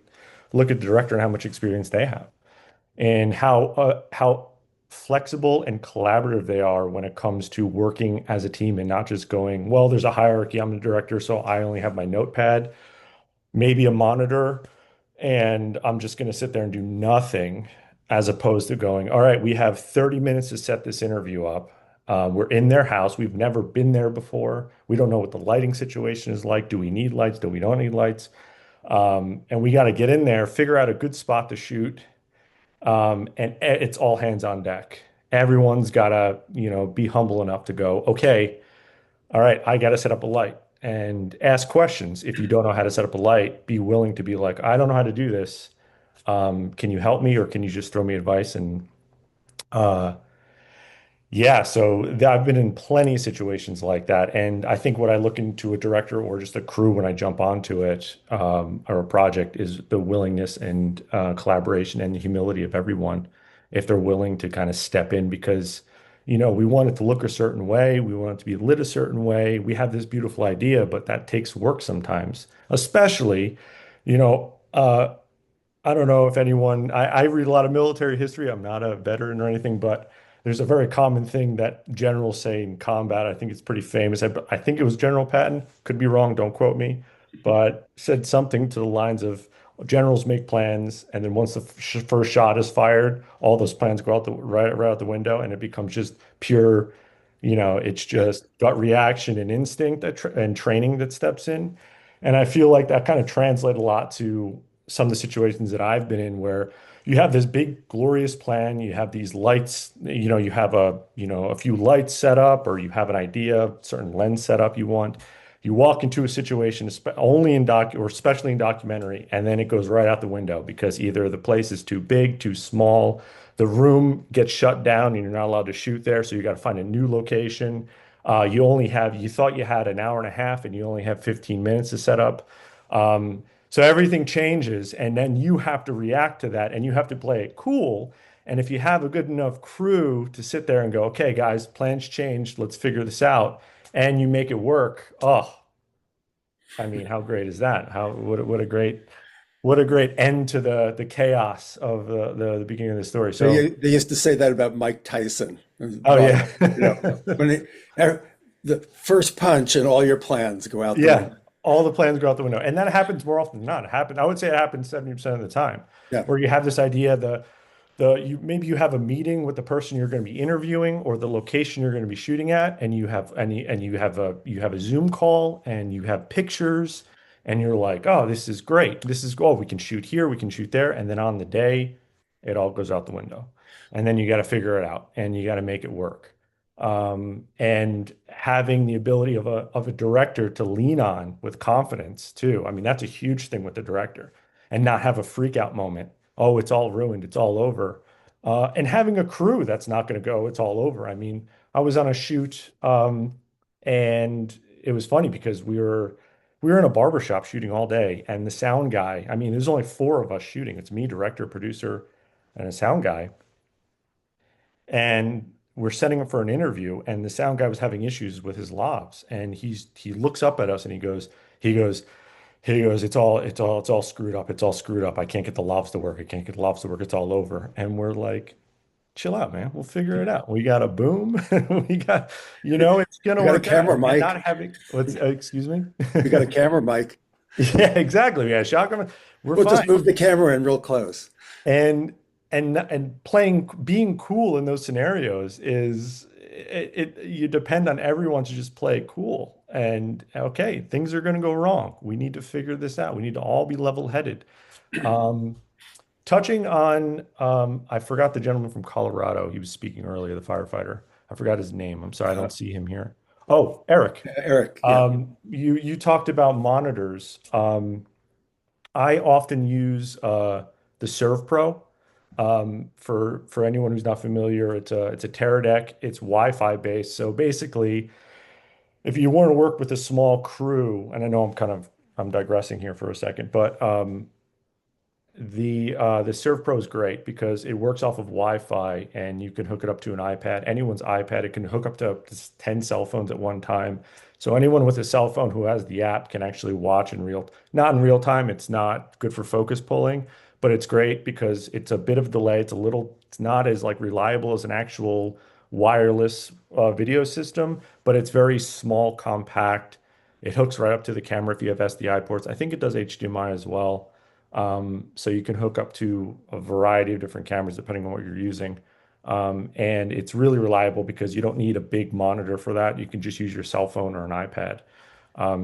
look at the director and how much experience they have and how flexible and collaborative they are when it comes to working as a team and not just going, well, there's a hierarchy. I'm the director, so I only have my notepad, maybe a monitor, and I'm just going to sit there and do nothing, as opposed to going, all right, we have 30 minutes to set this interview up. We're in their house. We've never been there before. We don't know what the lighting situation is like. Do we need lights? Do we don't need lights? And we got to get in there, figure out a good spot to shoot, and it's all hands on deck. Everyone's got to, be humble enough to go, okay, all right, I got to set up a light and ask questions. If you don't know how to set up a light, be willing to be like, I don't know how to do this. Can you help me or can you just throw me advice? And uh, yeah, so I've been in plenty of situations like that. And I think what I look into a director or just a crew when I jump onto it or a project is the willingness and collaboration and the humility of everyone. If they're willing to kind of step in because, we want it to look a certain way, we want it to be lit a certain way. We have this beautiful idea, but that takes work sometimes, especially, you know, uh, I don't know if anyone, I read a lot of military history. I'm not a veteran or anything, but there's a very common thing that generals say in combat. I think it's pretty famous. I think it was General Patton, could be wrong, don't quote me, but said something to the lines of generals make plans, and then once the first shot is fired, all those plans go out right out the window, and it becomes just pure, it's Yeah. just gut reaction and instinct and training that steps in. And I feel like that kind of translates a lot to some of the situations that I've been in where you have this big glorious plan, you have these lights, you have a few lights set up or you have an idea, certain lens setup you want. You walk into a situation only in doc or especially in documentary and then it goes right out the window because either the place is too big, too small, the room gets shut down and you're not allowed to shoot there, so you got to find a new location. You thought you had an hour and a half and you only have 15 minutes to set up. So everything changes, and then you have to react to that, and you have to play it cool. And if you have a good enough crew to sit there and go, okay, guys, plans changed, let's figure this out, and you make it work. Oh, I mean, how great is that? What a great end to the chaos of the beginning of the story. So, They used to say that about Mike Tyson. oh Well, yeah, when the first punch and all your plans go out the yeah, window. all the plans go out the window, and that happens more often than not. I would say it happens 70% of the time, Yeah. where you have this idea, maybe you have a meeting with the person you're going to be interviewing or the location you're going to be shooting at, and you have a Zoom call and you have pictures, and you're like, oh, this is great. We can shoot here, we can shoot there, and then on the day, it all goes out the window, and then you got to figure it out and you got to make it work. And having the ability of a director to lean on with confidence too. I mean, that's a huge thing with the director, and not have a freak out moment. Oh, it's all ruined, it's all over. And having a crew that's not going to go, it's all over. I mean, I was on a shoot, and it was funny because we were in a barber shop shooting all day, and the sound guy. I mean, there's only four of us shooting. It's me, director, producer, and a sound guy. And we're setting up for an interview, and the sound guy was having issues with his lavs, and he looks up at us and he goes, it's all screwed up. It's all screwed up. I can't get the lavs to work. I can't get the lavs to work. It's all over. And we're like, chill out, man. We'll figure it out. We got a boom. We got, it's gonna We got a work out. camera, And not Mike. having what's excuse me? We got a camera, Mike. Yeah, exactly. Yeah, shotgun. We're We'll fine. just move the camera in real close. And being cool in those scenarios is you depend on everyone to just play cool. And okay, things are going to go wrong. We need to figure this out. We need to all be level-headed. Um, Touching on, I forgot the gentleman from Colorado. He was speaking earlier, the firefighter. I forgot his name. I'm sorry, I don't see him here. Oh, Eric. Eric, yeah. You talked about monitors. I often use the Serve Pro. For anyone who's not familiar, it's a Teradek. It's Wi-Fi based. So basically, if you want to work with a small crew, and I know I'm digressing here for a second, but the Serve Pro is great because it works off of Wi-Fi and you can hook it up to an iPad, anyone's iPad. It can hook up to 10 cell phones at one time. So anyone with a cell phone who has the app can actually watch not in real time. It's not good for focus pulling, but it's great because it's a bit of a delay. It's not as like reliable as an actual wireless video system, but it's very small, compact. It hooks right up to the camera if you have SDI ports. I think it does HDMI as well. So you can hook up to a variety of different cameras depending on what you're using. And it's really reliable because you don't need a big monitor for that. You can just use your cell phone or an iPad.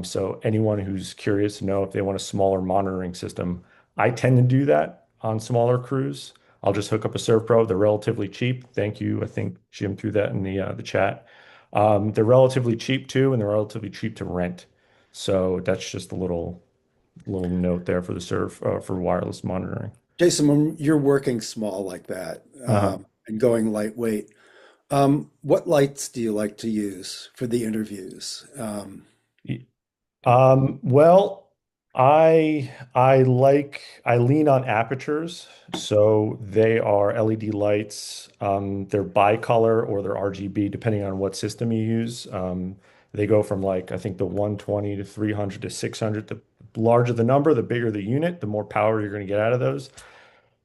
So anyone who's curious to know if they want a smaller monitoring system, I tend to do that on smaller crews. I'll just hook up a ServPro. They're relatively cheap. Thank you. I think Jim threw that in the chat. They're relatively cheap too, and they're relatively cheap to rent. So that's just a little note there for the serve for wireless monitoring. Jason, when you're working small like that, Uh-huh. and going lightweight, what lights do you like to use for the interviews? Well, I lean on Aputures. So they are LED lights. They're bicolor or they're RGB, depending on what system you use. They go from like I think the 120 to 300 to 600. The larger the number, the bigger the unit, the more power you're going to get out of those.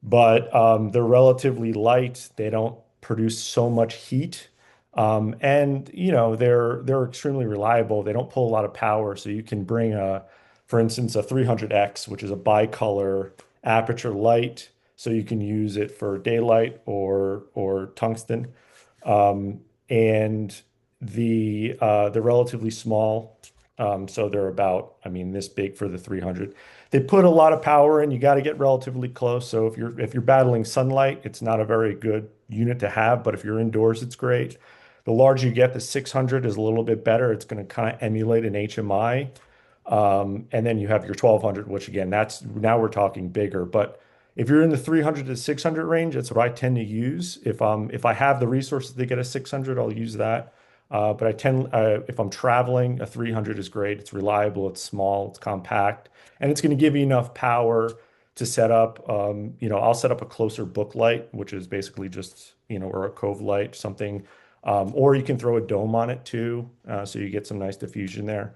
But they're relatively light. They don't produce so much heat. And you know, they're extremely reliable. They don't pull a lot of power, so you can bring for instance, a 300X, which is a bicolor aperture light, so you can use it for daylight or tungsten. And they're relatively small, so they're about, I mean, this big for the 300. They put a lot of power in. You got to get relatively close. So if you're battling sunlight, it's not a very good unit to have. But if you're indoors, it's great. The larger you get, the 600 is a little bit better. It's going to kind of emulate an HMI. And then you have your 1200, which again, that's now we're talking bigger. But if you're in the 300 to 600 range, that's what I tend to use. If I have the resources to get a 600, I'll use that. But if I'm traveling, a 300 is great. It's reliable, it's small, it's compact, and it's going to give you enough power to set up. I'll set up a closer book light, which is basically just, or a cove light, something. Or you can throw a dome on it too, so you get some nice diffusion there.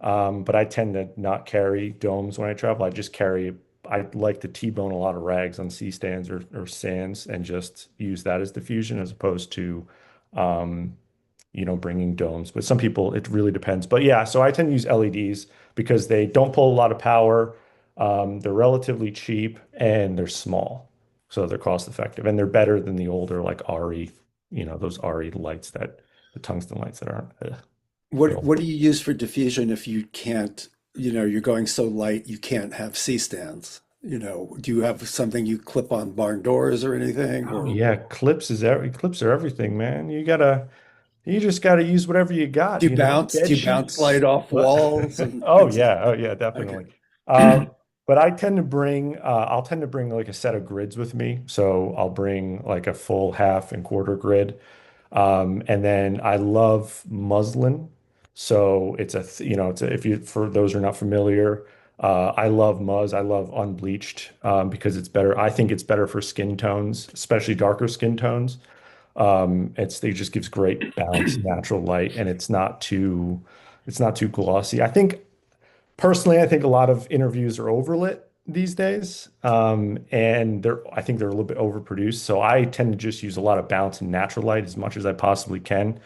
But I tend to not carry domes when I travel. I like to T-bone a lot of rags on C stands or sands and just use that as diffusion as opposed to, um, bringing domes. But some people, it really depends. But yeah, so I tend to use LEDs because they don't pull a lot of power. They're relatively cheap and they're small. So they're cost effective and they're better than the older like RE, those RE lights the tungsten lights that aren't, What they're what do you use for diffusion if you can't, you're going so light you can't have C-stands? Do you have something you clip on barn doors or anything? Oh Or yeah, clips are everything, man. You just gotta use whatever you got, do bed you bounce sheets. light off What? walls and Oh things like yeah, oh yeah, that? Okay. definitely. But I'll tend to bring like a set of grids with me. So I'll bring like a full half and quarter grid. And then I love muslin. So if you, for those who are not familiar, I love muzz. I love unbleached, because it's better. I think it's better for skin tones, especially darker skin tones. It just gives great bounce, natural light, and it's not too glossy. Personally, I think a lot of interviews are overlit these days, and I think they're a little bit overproduced. So I tend to just use a lot of bounce and natural light as much as I possibly can.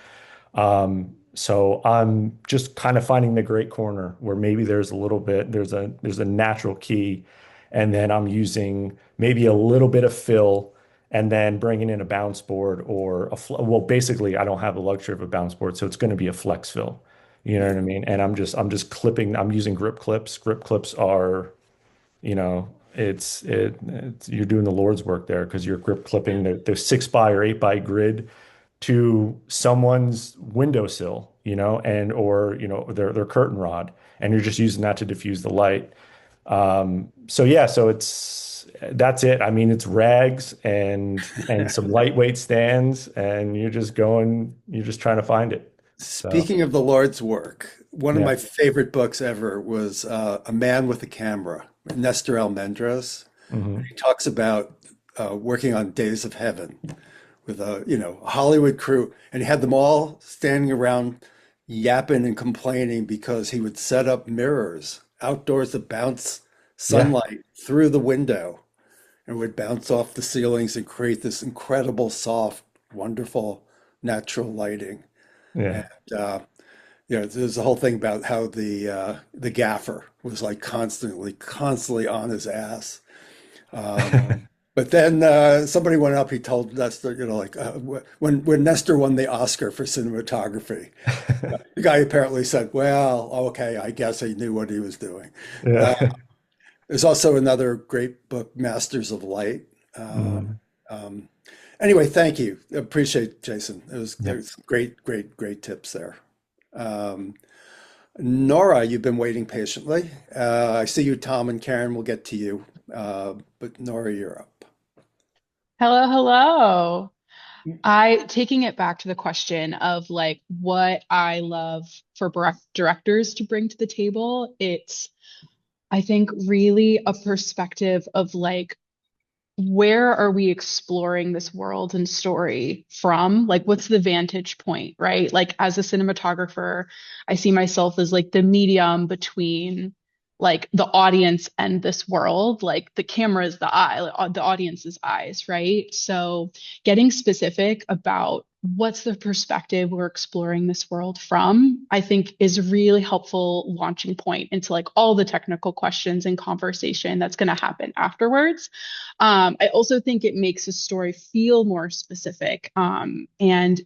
So I'm just kind of finding the great corner where maybe there's a natural key, and then I'm using maybe a little bit of fill, and then bringing in a bounce board or well, basically I don't have the luxury of a bounce board, so it's going to be a flex fill. You know Yeah. what I mean? And I'm just clipping. I'm using grip clips. Grip clips are, it's you're doing the Lord's work there because you're grip clipping the 6 by or 8 by grid to someone's windowsill, and or their curtain rod, and you're just using that to diffuse the light. So yeah, so that's it. I mean, it's rags and some lightweight stands, and you're just trying to find it. So Speaking of the Lord's work, one of yeah. my favorite books ever was A Man with a Camera, Nestor Almendros. Hmm. He talks about working on Days of Heaven with a Hollywood crew, and he had them all standing around yapping and complaining because he would set up mirrors outdoors that bounce Yeah. sunlight through the window and would bounce off the ceilings and create this incredible, soft, wonderful, natural lighting. And Yeah. there's the whole thing about how the gaffer was like constantly on his ass. Um, but then somebody went up. He told Nestor, like when Nestor won the Oscar for cinematography, the guy apparently said, "Well, okay, I guess he knew what he was doing." Uh, Yeah. there's also another great book, Masters of Light. Mm. Um, anyway, thank you. Appreciate it, Jason. Yeah. There's great tips there. Um, Nora, you've been waiting patiently. I see you, Tom and Karen. We'll get to you. But Nora, you're up. Hello, hello. I taking it back to the question of like what I love for directors to bring to the table. It's, I think, really a perspective of like where are we exploring this world and story from? Like, what's the vantage point, right? Like, as a cinematographer, I see myself as like the medium between like the audience and this world. Like, the camera is the eye, like, the audience's eyes, right? So, getting specific about what's the perspective we're exploring this world from, I think is a really helpful launching point into like all the technical questions and conversation that's going to happen afterwards. I also think it makes a story feel more specific. And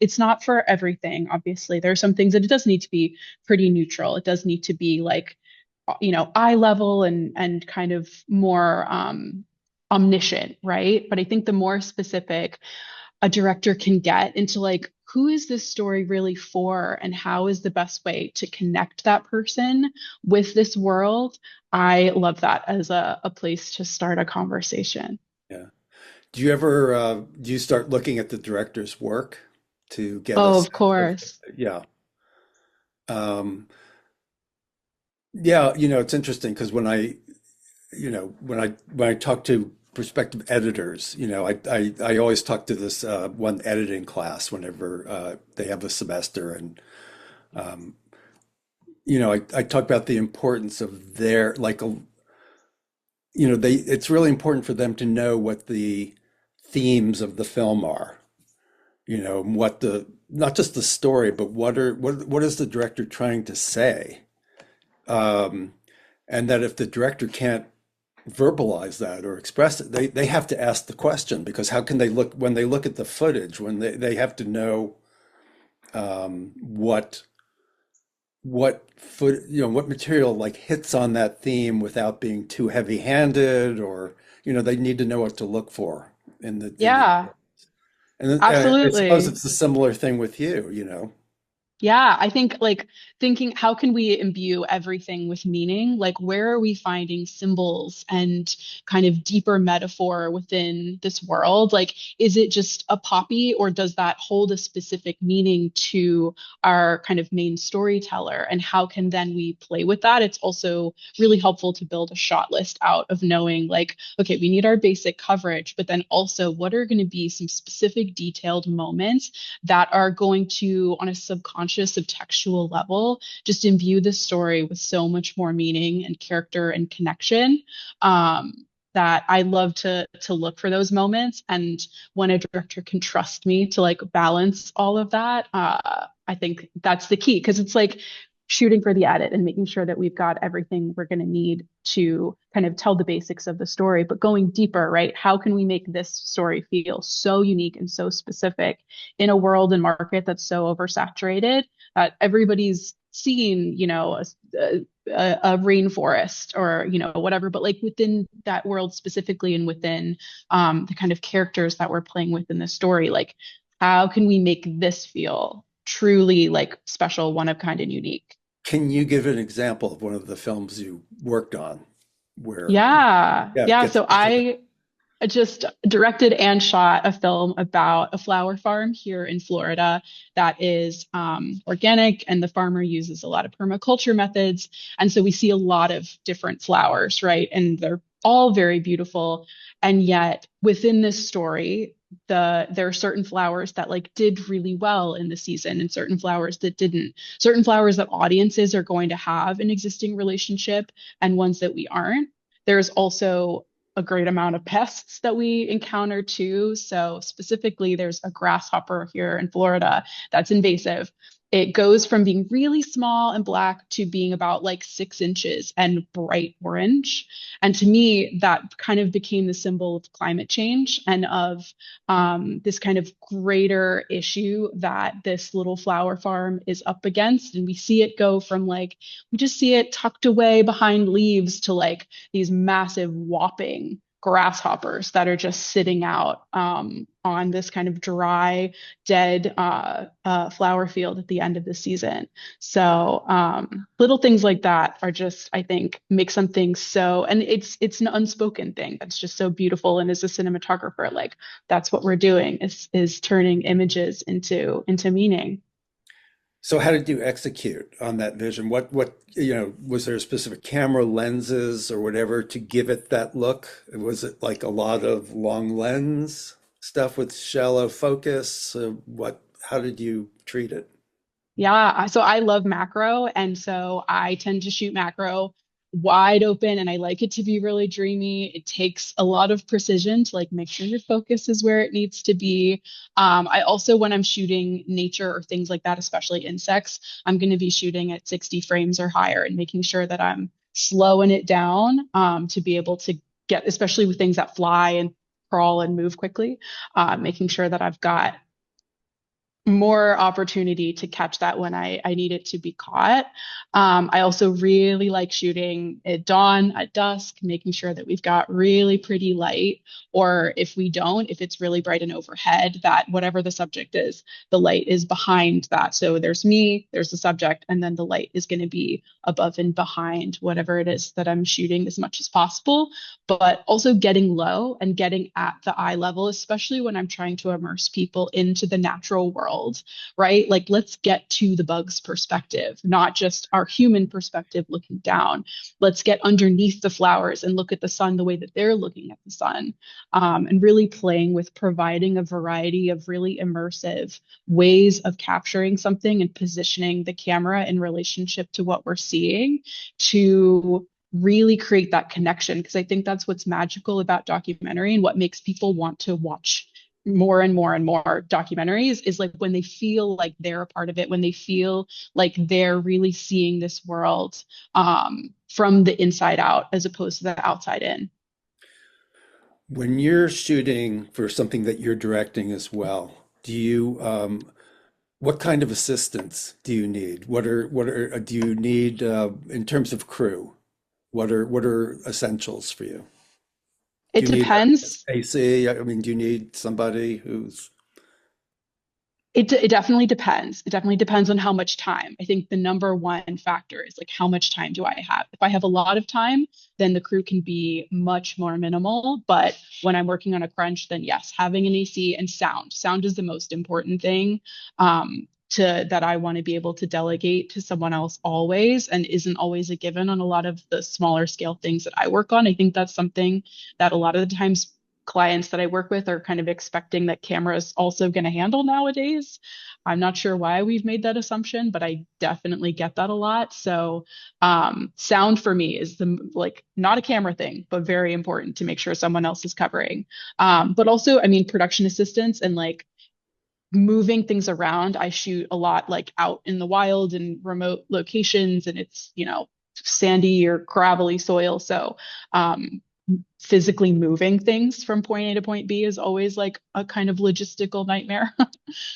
it's not for everything, obviously. There are some things that it does need to be pretty neutral. It does need to be like, eye level and kind of more omniscient, right? But I think the more specific a director can get into like, who is this story really for and how is the best way to connect that person with this world? I love that as a place to start a conversation. Yeah. Do you ever do you start looking at the director's work to get a Oh, sense of of, course. yeah. Um, yeah, it's interesting because when I talk to prospective editors, I always talk to this one editing class whenever they have a semester, and um, I talk about the importance of their like a they it's really important for them to know what the themes of the film are, and what the not just the story, but what is the director trying to say, um, and that if the director can't verbalize that or express it, they have to ask the question because how can they look when they look at the footage when they have to know what material like hits on that theme without being too heavy-handed or they need to know what to look for in the Yeah, and I suppose absolutely. it's a similar thing with you. Yeah, I think like thinking, how can we imbue everything with meaning? Like, where are we finding symbols and kind of deeper metaphor within this world? Like, is it just a poppy, or does that hold a specific meaning to our kind of main storyteller? And how can then we play with that? It's also really helpful to build a shot list out of knowing, like, okay, we need our basic coverage, but then also what are going to be some specific detailed moments that are going to, on a subconscious, subtextual level, just imbue the story with so much more meaning and character and connection. That I love to look for those moments, and when a director can trust me to like balance all of that, I think that's the key because it's like shooting for the edit and making sure that we've got everything we're going to need to kind of tell the basics of the story, but going deeper, right? How can we make this story feel so unique and so specific in a world and market that's so oversaturated that everybody's seeing, a rainforest or, whatever, but like within that world specifically and within the kind of characters that we're playing with in the story, like how can we make this feel truly like special, one of kind and unique? Can you give an example of one of the films you worked on where Yeah. yeah, Yeah. get So specific. I just directed and shot a film about a flower farm here in Florida that is organic, and the farmer uses a lot of permaculture methods. And so we see a lot of different flowers, right? And they're all very beautiful. And yet within this story, there are certain flowers that like did really well in the season and certain flowers that didn't. Certain flowers that audiences are going to have an existing relationship and ones that we aren't. There's also a great amount of pests that we encounter too. So specifically, there's a grasshopper here in Florida that's invasive. It goes from being really small and black to being about like 6 inches and bright orange. And to me, that kind of became the symbol of climate change and of this kind of greater issue that this little flower farm is up against. And we see it go from we just see it tucked away behind leaves to like these massive whopping grasshoppers that are just sitting out on this kind of dry, dead flower field at the end of the season. So little things like that are just, I think, make something so, and it's an unspoken thing that's just so beautiful. And as a cinematographer, like that's what we're doing is turning images into meaning. So how did you execute on that vision? Was there specific camera lenses or whatever to give it that look? Was it like a lot of long lens stuff with shallow focus? How did you treat it? Yeah, so I love macro, and so I tend to shoot macro wide open, and I like it to be really dreamy. It takes a lot of precision to like make sure your focus is where it needs to be. I also, when I'm shooting nature or things like that, especially insects, I'm going to be shooting at 60 frames or higher and making sure that I'm slowing it down to be able to get, especially with things that fly and crawl and move quickly, making sure that I've got more opportunity to catch that when I need it to be caught. I also really like shooting at dawn, at dusk, making sure that we've got really pretty light, or if we don't, if it's really bright and overhead, that whatever the subject is, the light is behind that. So there's me, there's the subject, and then the light is going to be above and behind whatever it is that I'm shooting as much as possible, but also getting low and getting at the eye level, especially when I'm trying to immerse people into the natural world, right? Like, let's get to the bug's perspective, not just our human perspective looking down. Let's get underneath the flowers and look at the sun the way that they're looking at the sun, and really playing with providing a variety of really immersive ways of capturing something and positioning the camera in relationship to what we're seeing to really create that connection, because I think that's what's magical about documentary and what makes people want to watch more and more and more documentaries is like when they feel like they're a part of it, when they feel like they're really seeing this world from the inside out as opposed to the outside in. When you're shooting for something that you're directing as well, what kind of assistance do you need? Do you need, in terms of crew? What are essentials for you? Do It you need depends. AC? I mean, do you need somebody who's, It definitely depends. It definitely depends on how much time. I think the number one factor is like how much time do I have? If I have a lot of time, then the crew can be much more minimal. But when I'm working on a crunch, then yes, having an AC and sound. Sound is the most important thing to that I want to be able to delegate to someone else always, and isn't always a given on a lot of the smaller scale things that I work on. I think that's something that a lot of the times clients that I work with are kind of expecting that camera is also going to handle nowadays. I'm not sure why we've made that assumption, but I definitely get that a lot. So sound for me is the like not a camera thing, but very important to make sure someone else is covering. But also, I mean, production assistance and like moving things around. I shoot a lot like out in the wild and remote locations, and it's, sandy or gravelly soil. So physically moving things from point A to point B is always like a kind of logistical nightmare.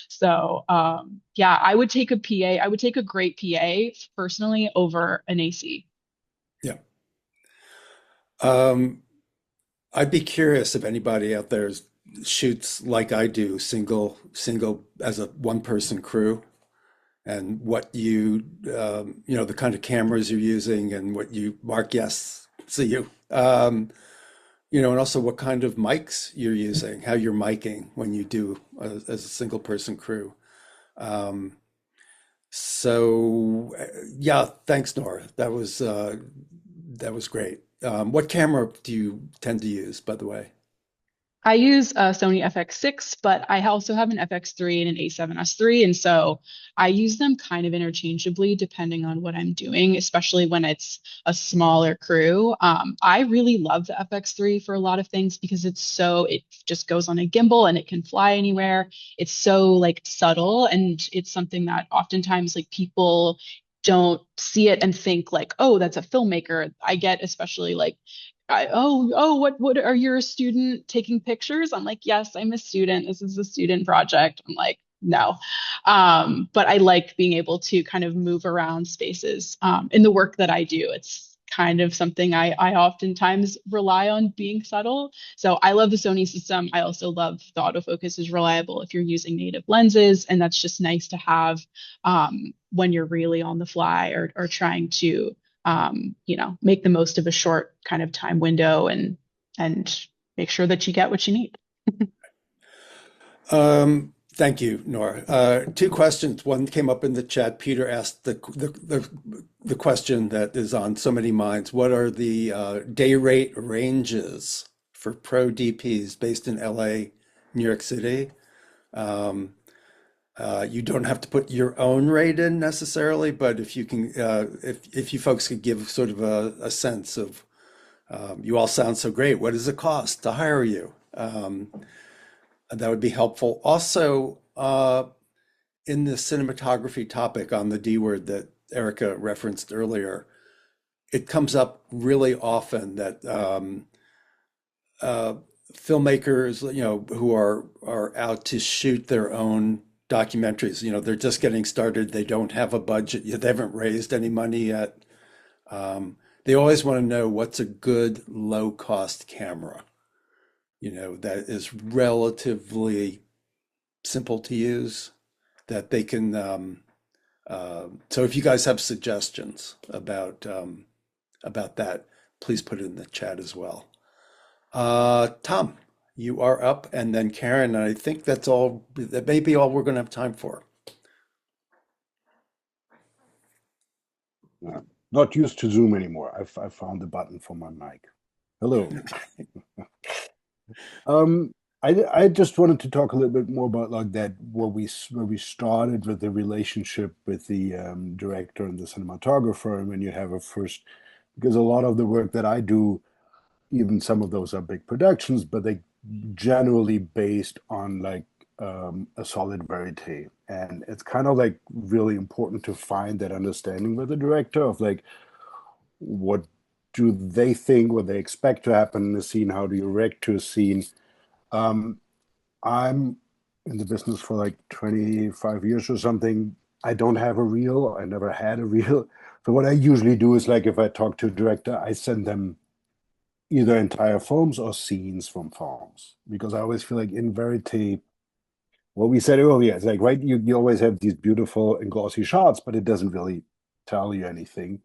So yeah, I would take a PA. I would take a great PA personally over an AC. yeah. Um, I'd be curious if anybody out there shoots like I do, single as a one person crew, and the kind of cameras you're using and what you mark, yes, see you. And also what kind of mics you're using, how you're miking when you do as a single person crew. Um, yeah, thanks, Nora. That was great. What camera do you tend to use, by the way? I use a Sony FX6, but I also have an FX3 and an A7S III. And so I use them kind of interchangeably depending on what I'm doing, especially when it's a smaller crew. I really love the FX3 for a lot of things because it just goes on a gimbal and it can fly anywhere. It's so like subtle, and it's something that oftentimes like people don't see it and think like, oh, that's a filmmaker. I get especially like what are you a student taking pictures? I'm like, yes, I'm a student. This is a student project. I'm like, no. But I like being able to kind of move around spaces in the work that I do. It's kind of something I oftentimes rely on being subtle. So I love the Sony system. I also love the autofocus is reliable if you're using native lenses, and that's just nice to have when you're really on the fly or trying to make the most of a short kind of time window and make sure that you get what you need. Thank you, Nora. Two questions. One came up in the chat. Peter asked the question that is on so many minds. What are the day rate ranges for pro DPs based in LA, New York City? You don't have to put your own rate in necessarily, but if you can, if you folks could give sort of a sense of, you all sound so great. What does it cost to hire you? That would be helpful. Also, in the cinematography topic on the D word that Erica referenced earlier, it comes up really often that filmmakers, who are out to shoot their own documentaries, they're just getting started. They don't have a budget yet. They haven't raised any money yet. They always want to know what's a good low cost camera, that is relatively simple to use, that they can. So if you guys have suggestions about that, please put it in the chat as well. Tom, you are up, and then Karen, and I think that's all. That may be all we're going to have time for. Not used to Zoom anymore. I found the button for my mic. Hello. I just wanted to talk a little bit more about like that where we started with the relationship with the director and the cinematographer, and when you have a first, because a lot of the work that I do, even some of those are big productions, but they generally based on like a solid verite, and it's kind of like really important to find that understanding with the director of like what do they think, what they expect to happen in the scene, how do you react to a scene. I'm in the business for like 25 years or something. I don't have a reel. I never had a reel. So what I usually do is like if I talk to a director, I send them either entire films or scenes from films, because I always feel like in verite, what we said earlier, it's like, right, you always have these beautiful and glossy shots, but it doesn't really tell you anything.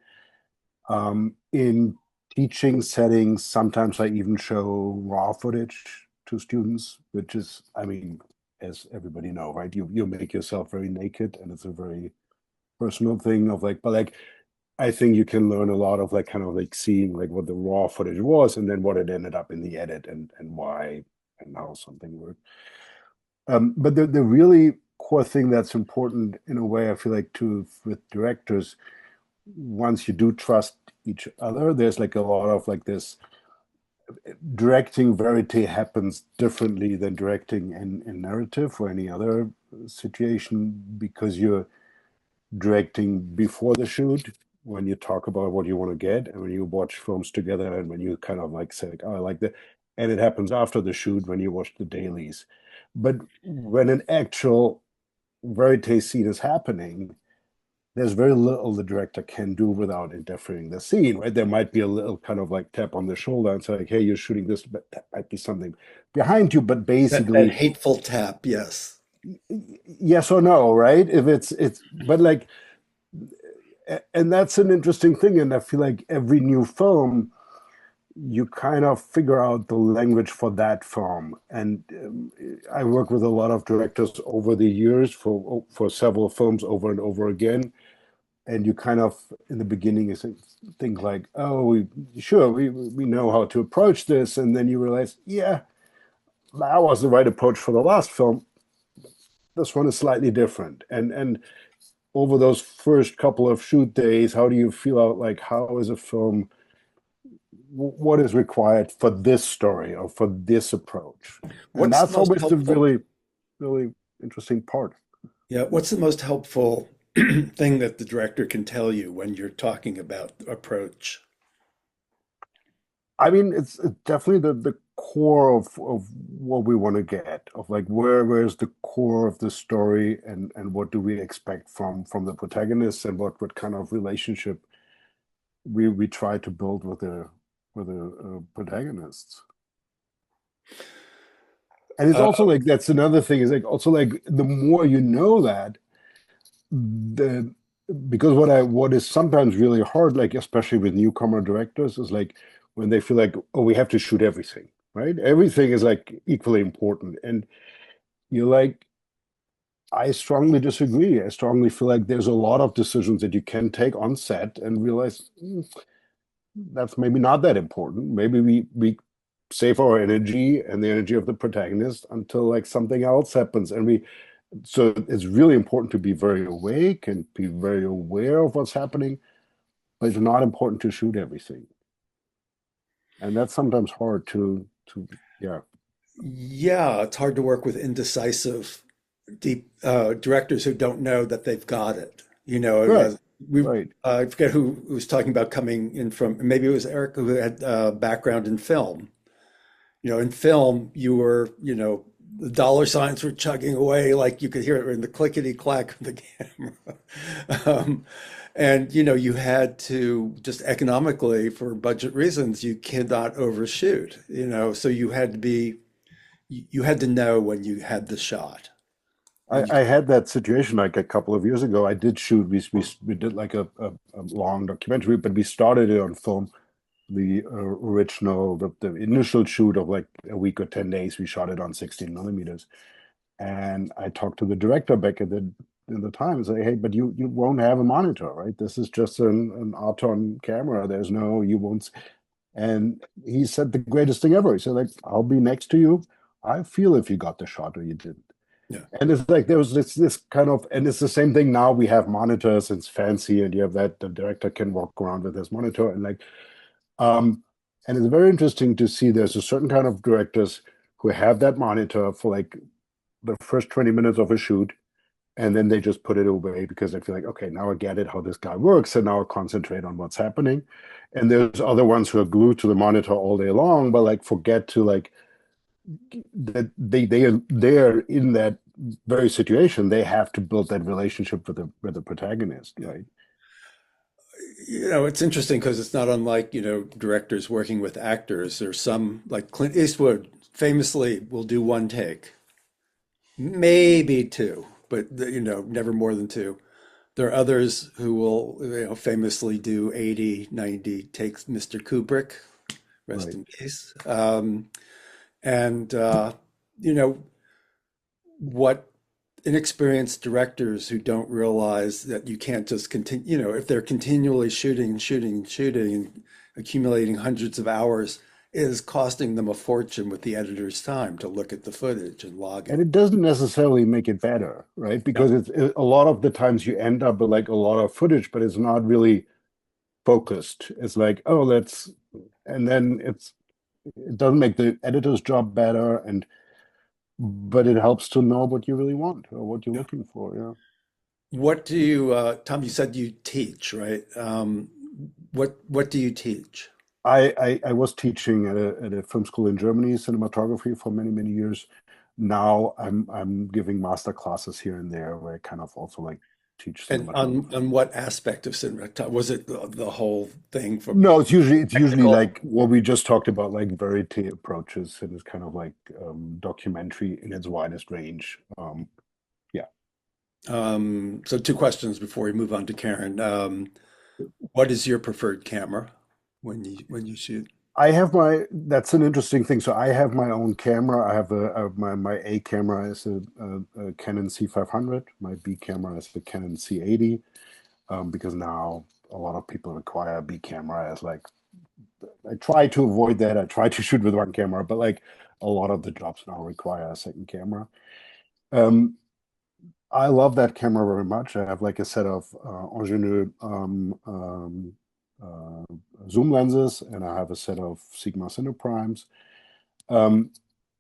In teaching settings, sometimes I even show raw footage to students, which is, I mean, as everybody know, right? You make yourself very naked, and it's a very personal thing of like, but like, I think you can learn a lot of like kind of like seeing like what the raw footage was and then what it ended up in the edit and why and how something worked. But the really core thing that's important in a way, I feel like too with directors, once you do trust each other, there's like a lot of like this directing verite happens differently than directing in narrative or any other situation, because you're directing before the shoot when you talk about what you want to get, and when you watch films together, and when you kind of like say, oh, I like that, and it happens after the shoot when you watch the dailies. But when an actual verite scene is happening, there's very little the director can do without interfering the scene, right? There might be a little kind of like tap on the shoulder and say, like, hey, you're shooting this, but that might be something behind you. But That basically, hateful tap, yes. yes or no, right? If but like, and that's an interesting thing. And I feel like every new film, you kind of figure out the language for that film. And I work with a lot of directors over the years for several films over and over again. And you kind of in the beginning you think like, oh, we know how to approach this, and then you realize, yeah, that was the right approach for the last film. This one is slightly different. And over those first couple of shoot days, how do you feel out like how is a film, what is required for this story or for this approach? And What's the that's most always the helpful? really interesting part. Yeah, what's the most helpful thing that the director can tell you when you're talking about approach? I mean, it's definitely the core of what we want to get, of like where's the core of the story, and what do we expect from the protagonist, and what kind of relationship we try to build with the protagonists. And it's Uh, also like that's another thing is like also like the more you know that the because what is sometimes really hard, like especially with newcomer directors, is like when they feel like, oh, we have to shoot everything, right? Everything is like equally important. And you're like, I strongly disagree. I strongly feel like there's a lot of decisions that you can take on set and realize that's maybe not that important. Maybe we save our energy and the energy of the protagonist until like something else happens. And so it's really important to be very awake and be very aware of what's happening, but it's not important to shoot everything. And that's sometimes hard to yeah. yeah, it's hard to work with indecisive deep directors who don't know that they've got it. You know, Right. we Right. I forget who was talking about coming in from, maybe it was Eric who had background in film. You know, in film, you were, you know, the dollar signs were chugging away, like you could hear it in the clickety clack of the camera. Um, and, you know, you had to just economically, for budget reasons, you cannot overshoot, you know, so you had to be, you had to know when you had the shot. And you, I had that situation like a couple of years ago. I did shoot, we did like a long documentary, but we started it on film. The original, the initial shoot of like a week or 10 days, we shot it on 16 millimeters. And I talked to the director back at the time and say, hey, but you won't have a monitor, right? This is just an Arton camera. There's no, you won't. And he said the greatest thing ever. He said, like, I'll be next to you. I feel if you got the shot or you didn't. yeah. And it's like there was this kind of, and it's the same thing now. We have monitors, it's fancy, and you have that the director can walk around with his monitor and like and it's very interesting to see there's a certain kind of directors who have that monitor for like the first 20 minutes of a shoot, and then they just put it away because they feel like, okay, now I get it how this guy works, and now I concentrate on what's happening. And there's other ones who are glued to the monitor all day long, but like forget to like that they're in that very situation. They have to build that relationship with the protagonist, right? You know, it's interesting because it's not unlike, you know, directors working with actors. There's some, like Clint Eastwood famously will do one take, maybe two, but you know, never more than two. There are others who will, you know, famously do 80, 90 takes. Mr. Kubrick, rest Right. in peace. And you know, what inexperienced directors who don't realize that you can't just continue, you know, if they're continually shooting and shooting and shooting and accumulating hundreds of hours, it is costing them a fortune with the editor's time to look at the footage and log And it. it doesn't necessarily make it better, right? No, Because a lot of the times you end up with like a lot of footage, but it's not really focused. It's like, oh, let's, and then it doesn't make the editor's job better, and but it helps to know what you really want or what you're yeah. looking for. Yeah. What do you, Tom, you said you teach, right? What do you teach? I was teaching at a film school in Germany, cinematography for many, many years. Now I'm giving master classes here and there where I kind of also like teach And cinematography. on what aspect of cinema? Was it the whole thing from No, it's usually technical? like what we just talked about, like variety approaches, and it's kind of like documentary in its widest range. Yeah, So two questions before we move on to Karen. What is your preferred camera when you shoot? I have my. That's an interesting thing. So I have my own camera. I have my A camera is a Canon C500. My B camera is the Canon C80. Because now a lot of people require a B camera as like I try to avoid that. I try to shoot with one camera, but like a lot of the jobs now require a second camera. Um, I love that camera very much. I have like a set of Angenieux uh, zoom lenses, and I have a set of Sigma Cine Primes. Um,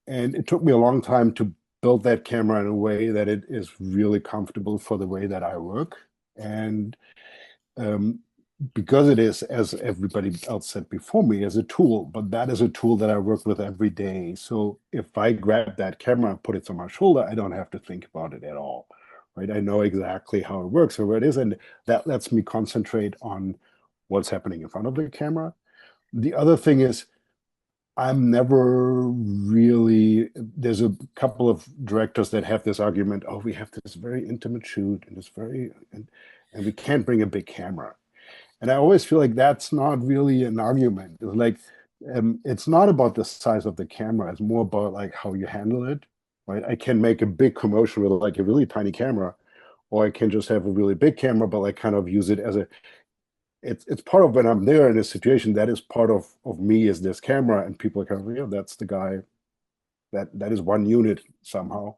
and it took me a long time to build that camera in a way that it is really comfortable for the way that I work. And um, because it is, as everybody else said before me, as a tool, but that is a tool that I work with every day. So if I grab that camera and put it on my shoulder, I don't have to think about it at all, right? I know exactly how it works or where it is, and that lets me concentrate on what's happening in front of the camera. The other thing is I'm never really, there's a couple of directors that have this argument, oh, we have this very intimate shoot and it's very, and we can't bring a big camera. And I always feel like that's not really an argument. It's like, it's not about the size of the camera. It's more about like how you handle it, right? I can make a big commotion with like a really tiny camera, or I can just have a really big camera, but like kind of use it as a, it's part of when I'm there in a situation that is part of me as this camera, and people are kind of, yeah, that's the guy, that is one unit somehow.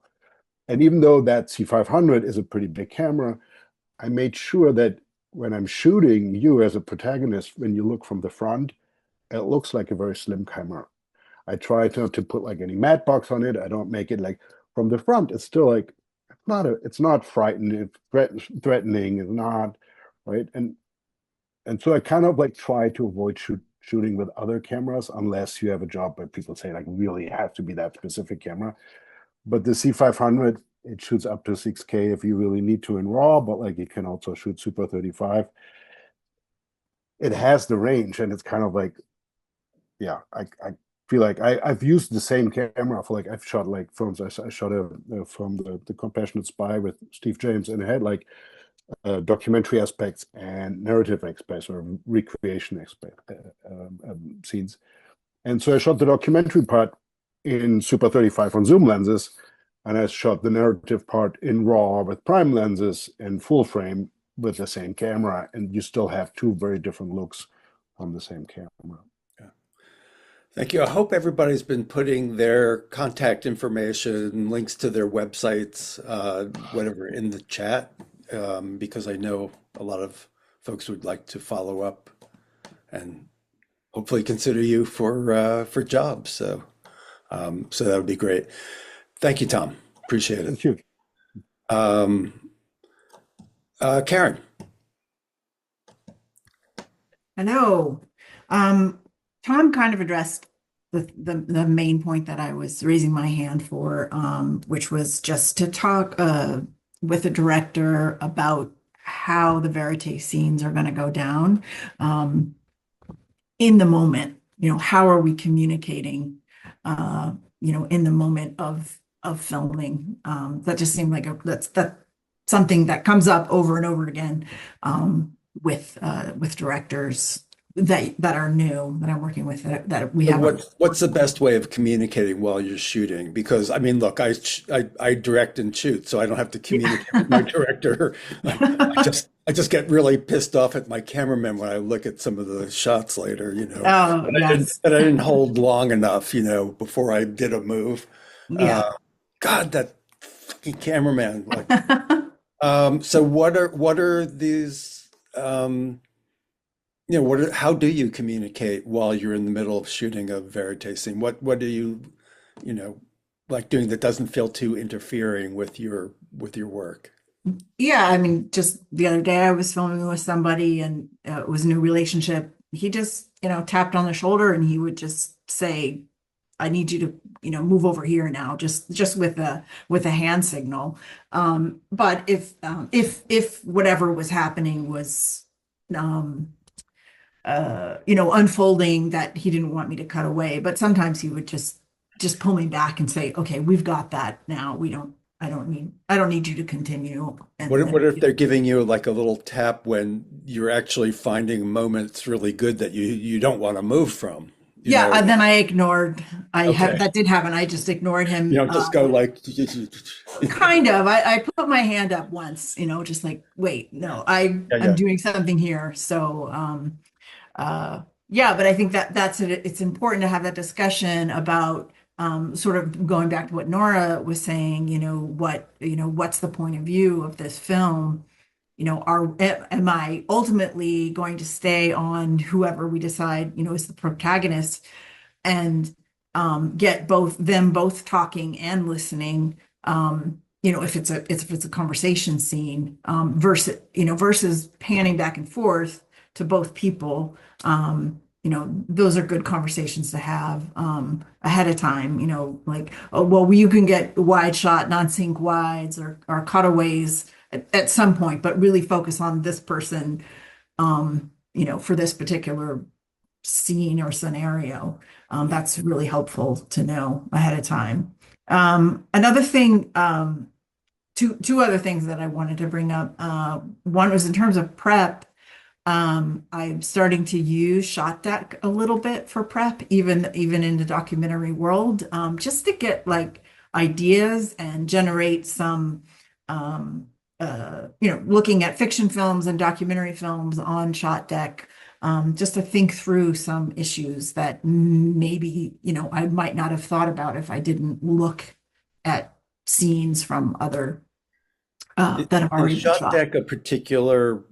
And even though that C500 is a pretty big camera, I made sure that when I'm shooting you as a protagonist, when you look from the front, it looks like a very slim camera. I try not to put like any matte box on it. I don't make it like from the front. It's still like it's not frightening, it's threatening. It's not right. And so I kind of like try to avoid shooting with other cameras unless you have a job where people say like really have to be that specific camera. But the C500, it shoots up to 6K if you really need to in RAW, but like you can also shoot Super 35. It has the range, and it's kind of like, yeah, I feel like I've used the same camera for like, I've shot like films. I shot a from the Compassionate Spy with Steve James, and it had like documentary aspects and narrative aspects or recreation aspect scenes. And so I shot the documentary part in Super 35 on zoom lenses, and I shot the narrative part in RAW with prime lenses in full frame with the same camera, and you still have two very different looks on the same camera. Yeah. Thank you. I hope everybody's been putting their contact information, links to their websites, whatever, in the chat, because I know a lot of folks would like to follow up and hopefully consider you for jobs. So so that would be great. Thank you, Tom. Appreciate it. Thank you. Karen. Hello. Tom kind of addressed the main point that I was raising my hand for, which was just to talk with the director about how the verite scenes are going to go down in the moment. You know, how are we communicating? You know, in the moment of filming. That just seemed like that's something that comes up over and over again with directors that are new that I'm working with that we So have. what's the best way of communicating while you're shooting? Because I mean, look, I direct and shoot, so I don't have to communicate with my director. I just get really pissed off at my cameraman when I look at some of the shots later, you know, Oh, yes. that I didn't hold long enough, you know, before I did a move. Yeah. God, that fucking cameraman. Like, so what are these? You know, how do you communicate while you're in the middle of shooting a verite scene? What do you, you know, like doing that doesn't feel too interfering with your work? Yeah, I mean, just the other day I was filming with somebody and it was a new relationship. He just, you know, tapped on the shoulder and he would just say, I need you to, you know, move over here now, just with a hand signal. But if whatever was happening was you know, unfolding that he didn't want me to cut away, but sometimes he would just pull me back and say, okay, we've got that now. I don't need you to continue. And What if they're giving you like a little tap when you're actually finding a moment that's really good that you don't want to move from? You yeah, know? and then I ignored. Okay. That did happen. I just ignored him. You don't just go like, Kind of. I put my hand up once, you know, just like, wait, no, yeah, I'm doing something here. So yeah, but I think that's it. It's important to have that discussion about sort of going back to what Nora was saying, you know, what's the point of view of this film? You know, am I ultimately going to stay on whoever we decide, you know, is the protagonist and get them both talking and listening, you know, if it's a conversation scene, versus panning back and forth to both people. You know, those are good conversations to have ahead of time, you know, like, oh, well, you can get wide shot, non-sync wides or cutaways at some point, but really focus on this person, you for this particular scene or scenario. That's really helpful to know ahead of time. Another thing, two other things that I wanted to bring up. One was in terms of prep. I'm starting to use shot deck a little bit for prep, even in the documentary world, just to get like ideas and generate some, looking at fiction films and documentary films on shot deck, just to think through some issues that maybe, I might not have thought about if I didn't look at scenes from other that have Is already been shot shot. deck a particular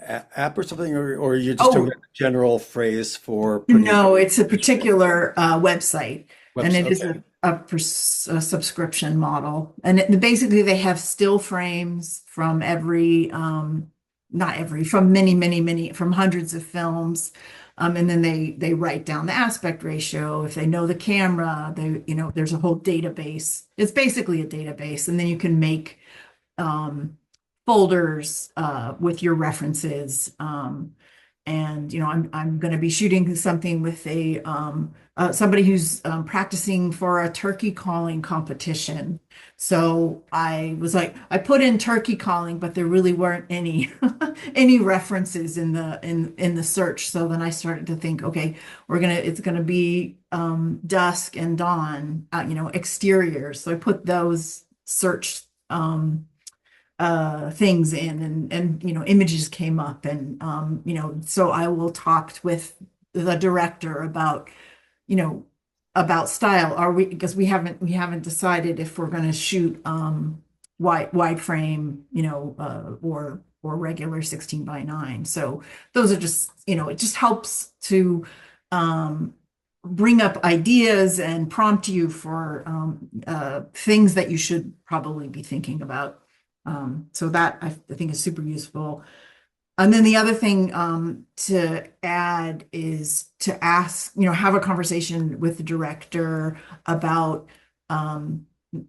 app or something, or you're just talking Oh, about a general phrase for putting no, it's a particular website, and website? it is Okay. a subscription model. And basically, they have still frames from not every, from many, from hundreds of films. And then they write down the aspect ratio. If they know the camera, there's a whole database. It's basically a database, and then you can make folders with your references. And I'm going to be shooting something with a somebody who's practicing for a turkey calling competition. So I was like, I put in turkey calling, but there really weren't any any references in the search. So then I started to think, okay, it's gonna be dusk and dawn, exteriors. So I put those search things in, and images came up, and so I will talk with the director about you know about style. Are we, because we haven't decided if we're going to shoot wide frame, or regular 16:9. So those are just, it just helps to um bring up ideas and prompt you for things that you should probably be thinking about. So that I think is super useful. And then the other thing to add is to ask, have a conversation with the director about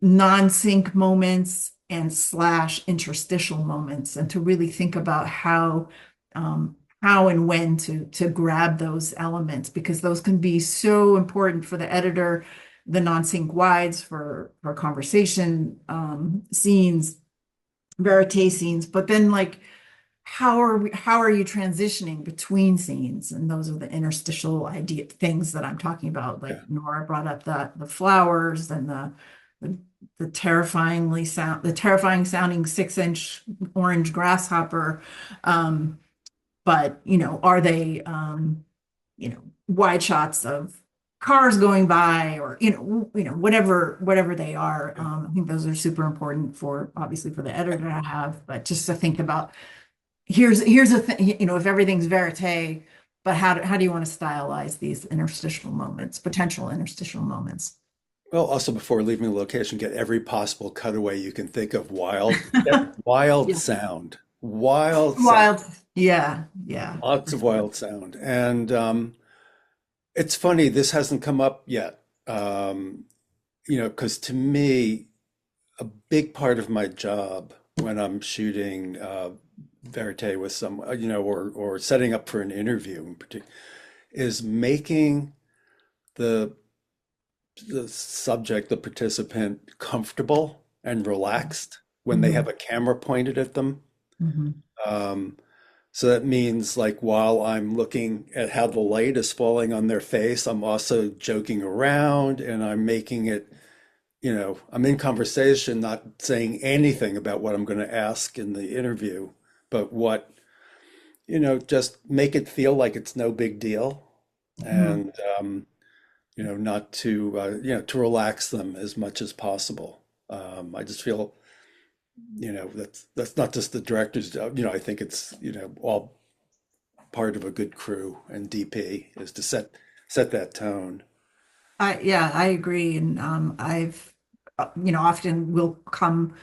non-sync moments and slash interstitial moments, and to really think about how and when to grab those elements, because those can be so important for the editor, the non-sync wides for conversation scenes, verite scenes, but then like how are you transitioning between scenes? And those are the interstitial idea things that I'm talking about. Yeah. Like Nora brought up the flowers and the terrifying sounding 6-inch orange grasshopper. But are they wide shots of cars going by, or whatever they are. I think those are super important for, obviously, for the editor to have, but just to think about, here's a thing, if everything's verite, but how do you want to stylize these interstitial moments, potential interstitial moments? Well, also before leaving the location, get every possible cutaway you can think of. Wild Yeah. sound, wild sound, Wild. Yeah. lots of wild sound. And it's funny, this hasn't come up yet. Because to me, a big part of my job when I'm shooting verite with some, or setting up for an interview in particular, is making the the subject, the participant, comfortable and relaxed when they Mhm. have a camera pointed at them. Mhm. Um, so that means like while I'm looking at how the light is falling on their face, I'm also joking around and I'm making it, I'm in conversation, not saying anything about what I'm going to ask in the interview, but just make it feel like it's no big deal. Mhm. And not to to relax them as much as possible. I just feel, that's not just the director's job. I think it's, all part of a good crew and DP is to set that tone. Yeah, I agree. And I've often will come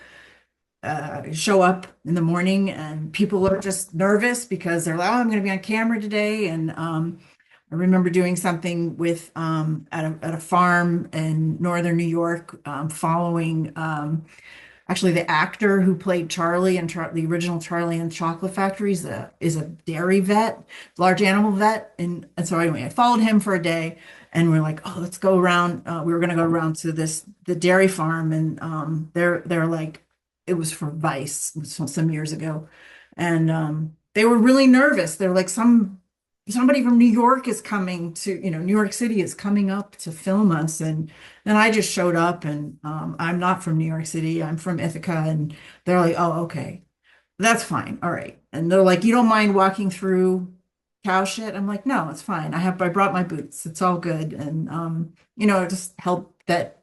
show up in the morning, and people are just nervous because they're like, oh, I'm going to be on camera today. And I remember doing something with at a farm in northern New York, following actually the actor who played Charlie and the original Charlie and the Chocolate Factory is a dairy vet, large animal vet. And so anyway, I followed him for a day, and we're like, oh, let's go around. We were going to go around to the dairy farm, and they're like, it was for Vice some years ago, and they were really nervous. They're like, somebody from New York is coming to, New York City is coming up to film us. And then I just showed up, and I'm not from New York City. I'm from Ithaca. And they're like, oh, okay, that's fine. All right. And they're like, you don't mind walking through cow shit? I'm like, no, it's fine. I brought my boots. It's all good. And, it just helped that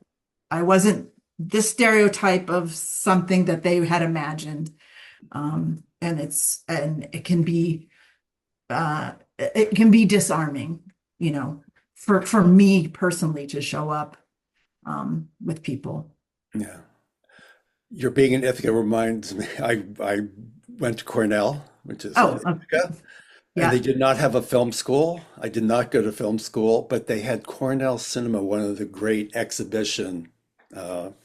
I wasn't this stereotype of something that they had imagined. And it can be disarming, for me personally to show up with people. Yeah. Your being in Ithaca reminds me, I went to Cornell, which is in Oh, Ithaca, and yeah, they did not have a film school. I did not go to film school, but they had Cornell Cinema, one of the great exhibition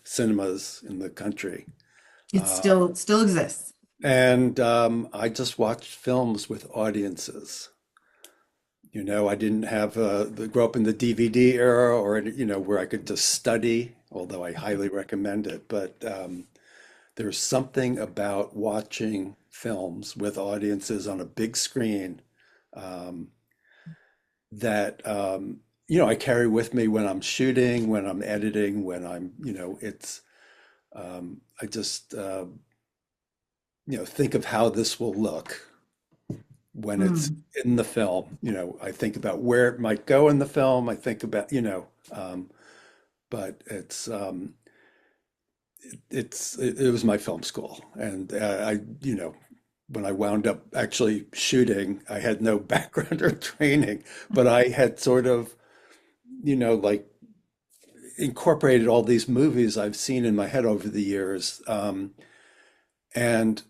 cinemas in the country. it still exists. And I just watched films with audiences. I didn't have grow up in the DVD era or, where I could just study, although I highly recommend it. But there's something about watching films with audiences on a big screen um, that, I carry with me when I'm shooting, when I'm editing, when I just, think of how this will look when it's Mm, in the film. I think about where it might go in the film. I think about, but it was my film school, and when I wound up actually shooting, I had no background or training, but I had sort of, like incorporated all these movies I've seen in my head over the years, and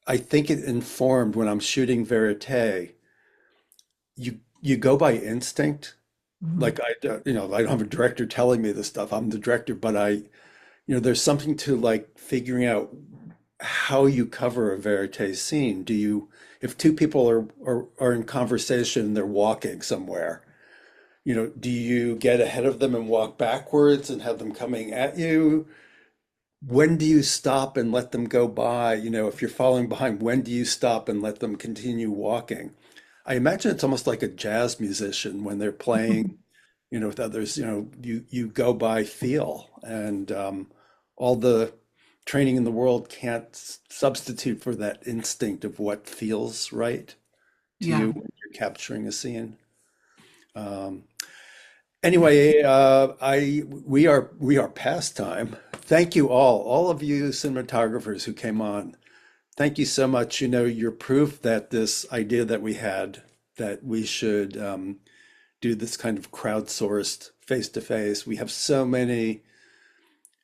I think it informed when I'm shooting verite. You go by instinct. mm, Like I don't have a director telling me this stuff. I'm the director, but there's something to like figuring out how you cover a verite scene. If two people are in conversation, they're walking somewhere, do you get ahead of them and walk backwards and have them coming at you? When do you stop and let them go by? If you're following behind, when do you stop and let them continue walking? I imagine it's almost like a jazz musician when they're playing, with others, you go by feel, and all the training in the world can't substitute for that instinct of what feels right to you yeah. when you're capturing a scene. Um, Anyway, we are past time. Thank you all of you cinematographers who came on. Thank you so much. You're proof that this idea that we had, that we should do this kind of crowdsourced face to face. We have so many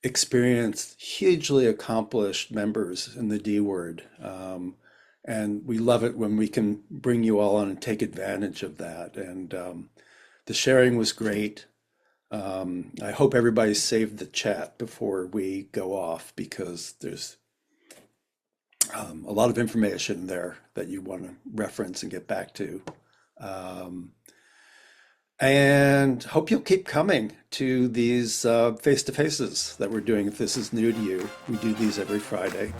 experienced, hugely accomplished members in the D word. And we love it when we can bring you all on and take advantage of that. And the sharing was great. I hope everybody saved the chat before we go off, because there's a lot of information there that you want to reference and get back to. Um, and hope you'll keep coming to these face-to-faces that we're doing. If this is new to you, we do these every Friday.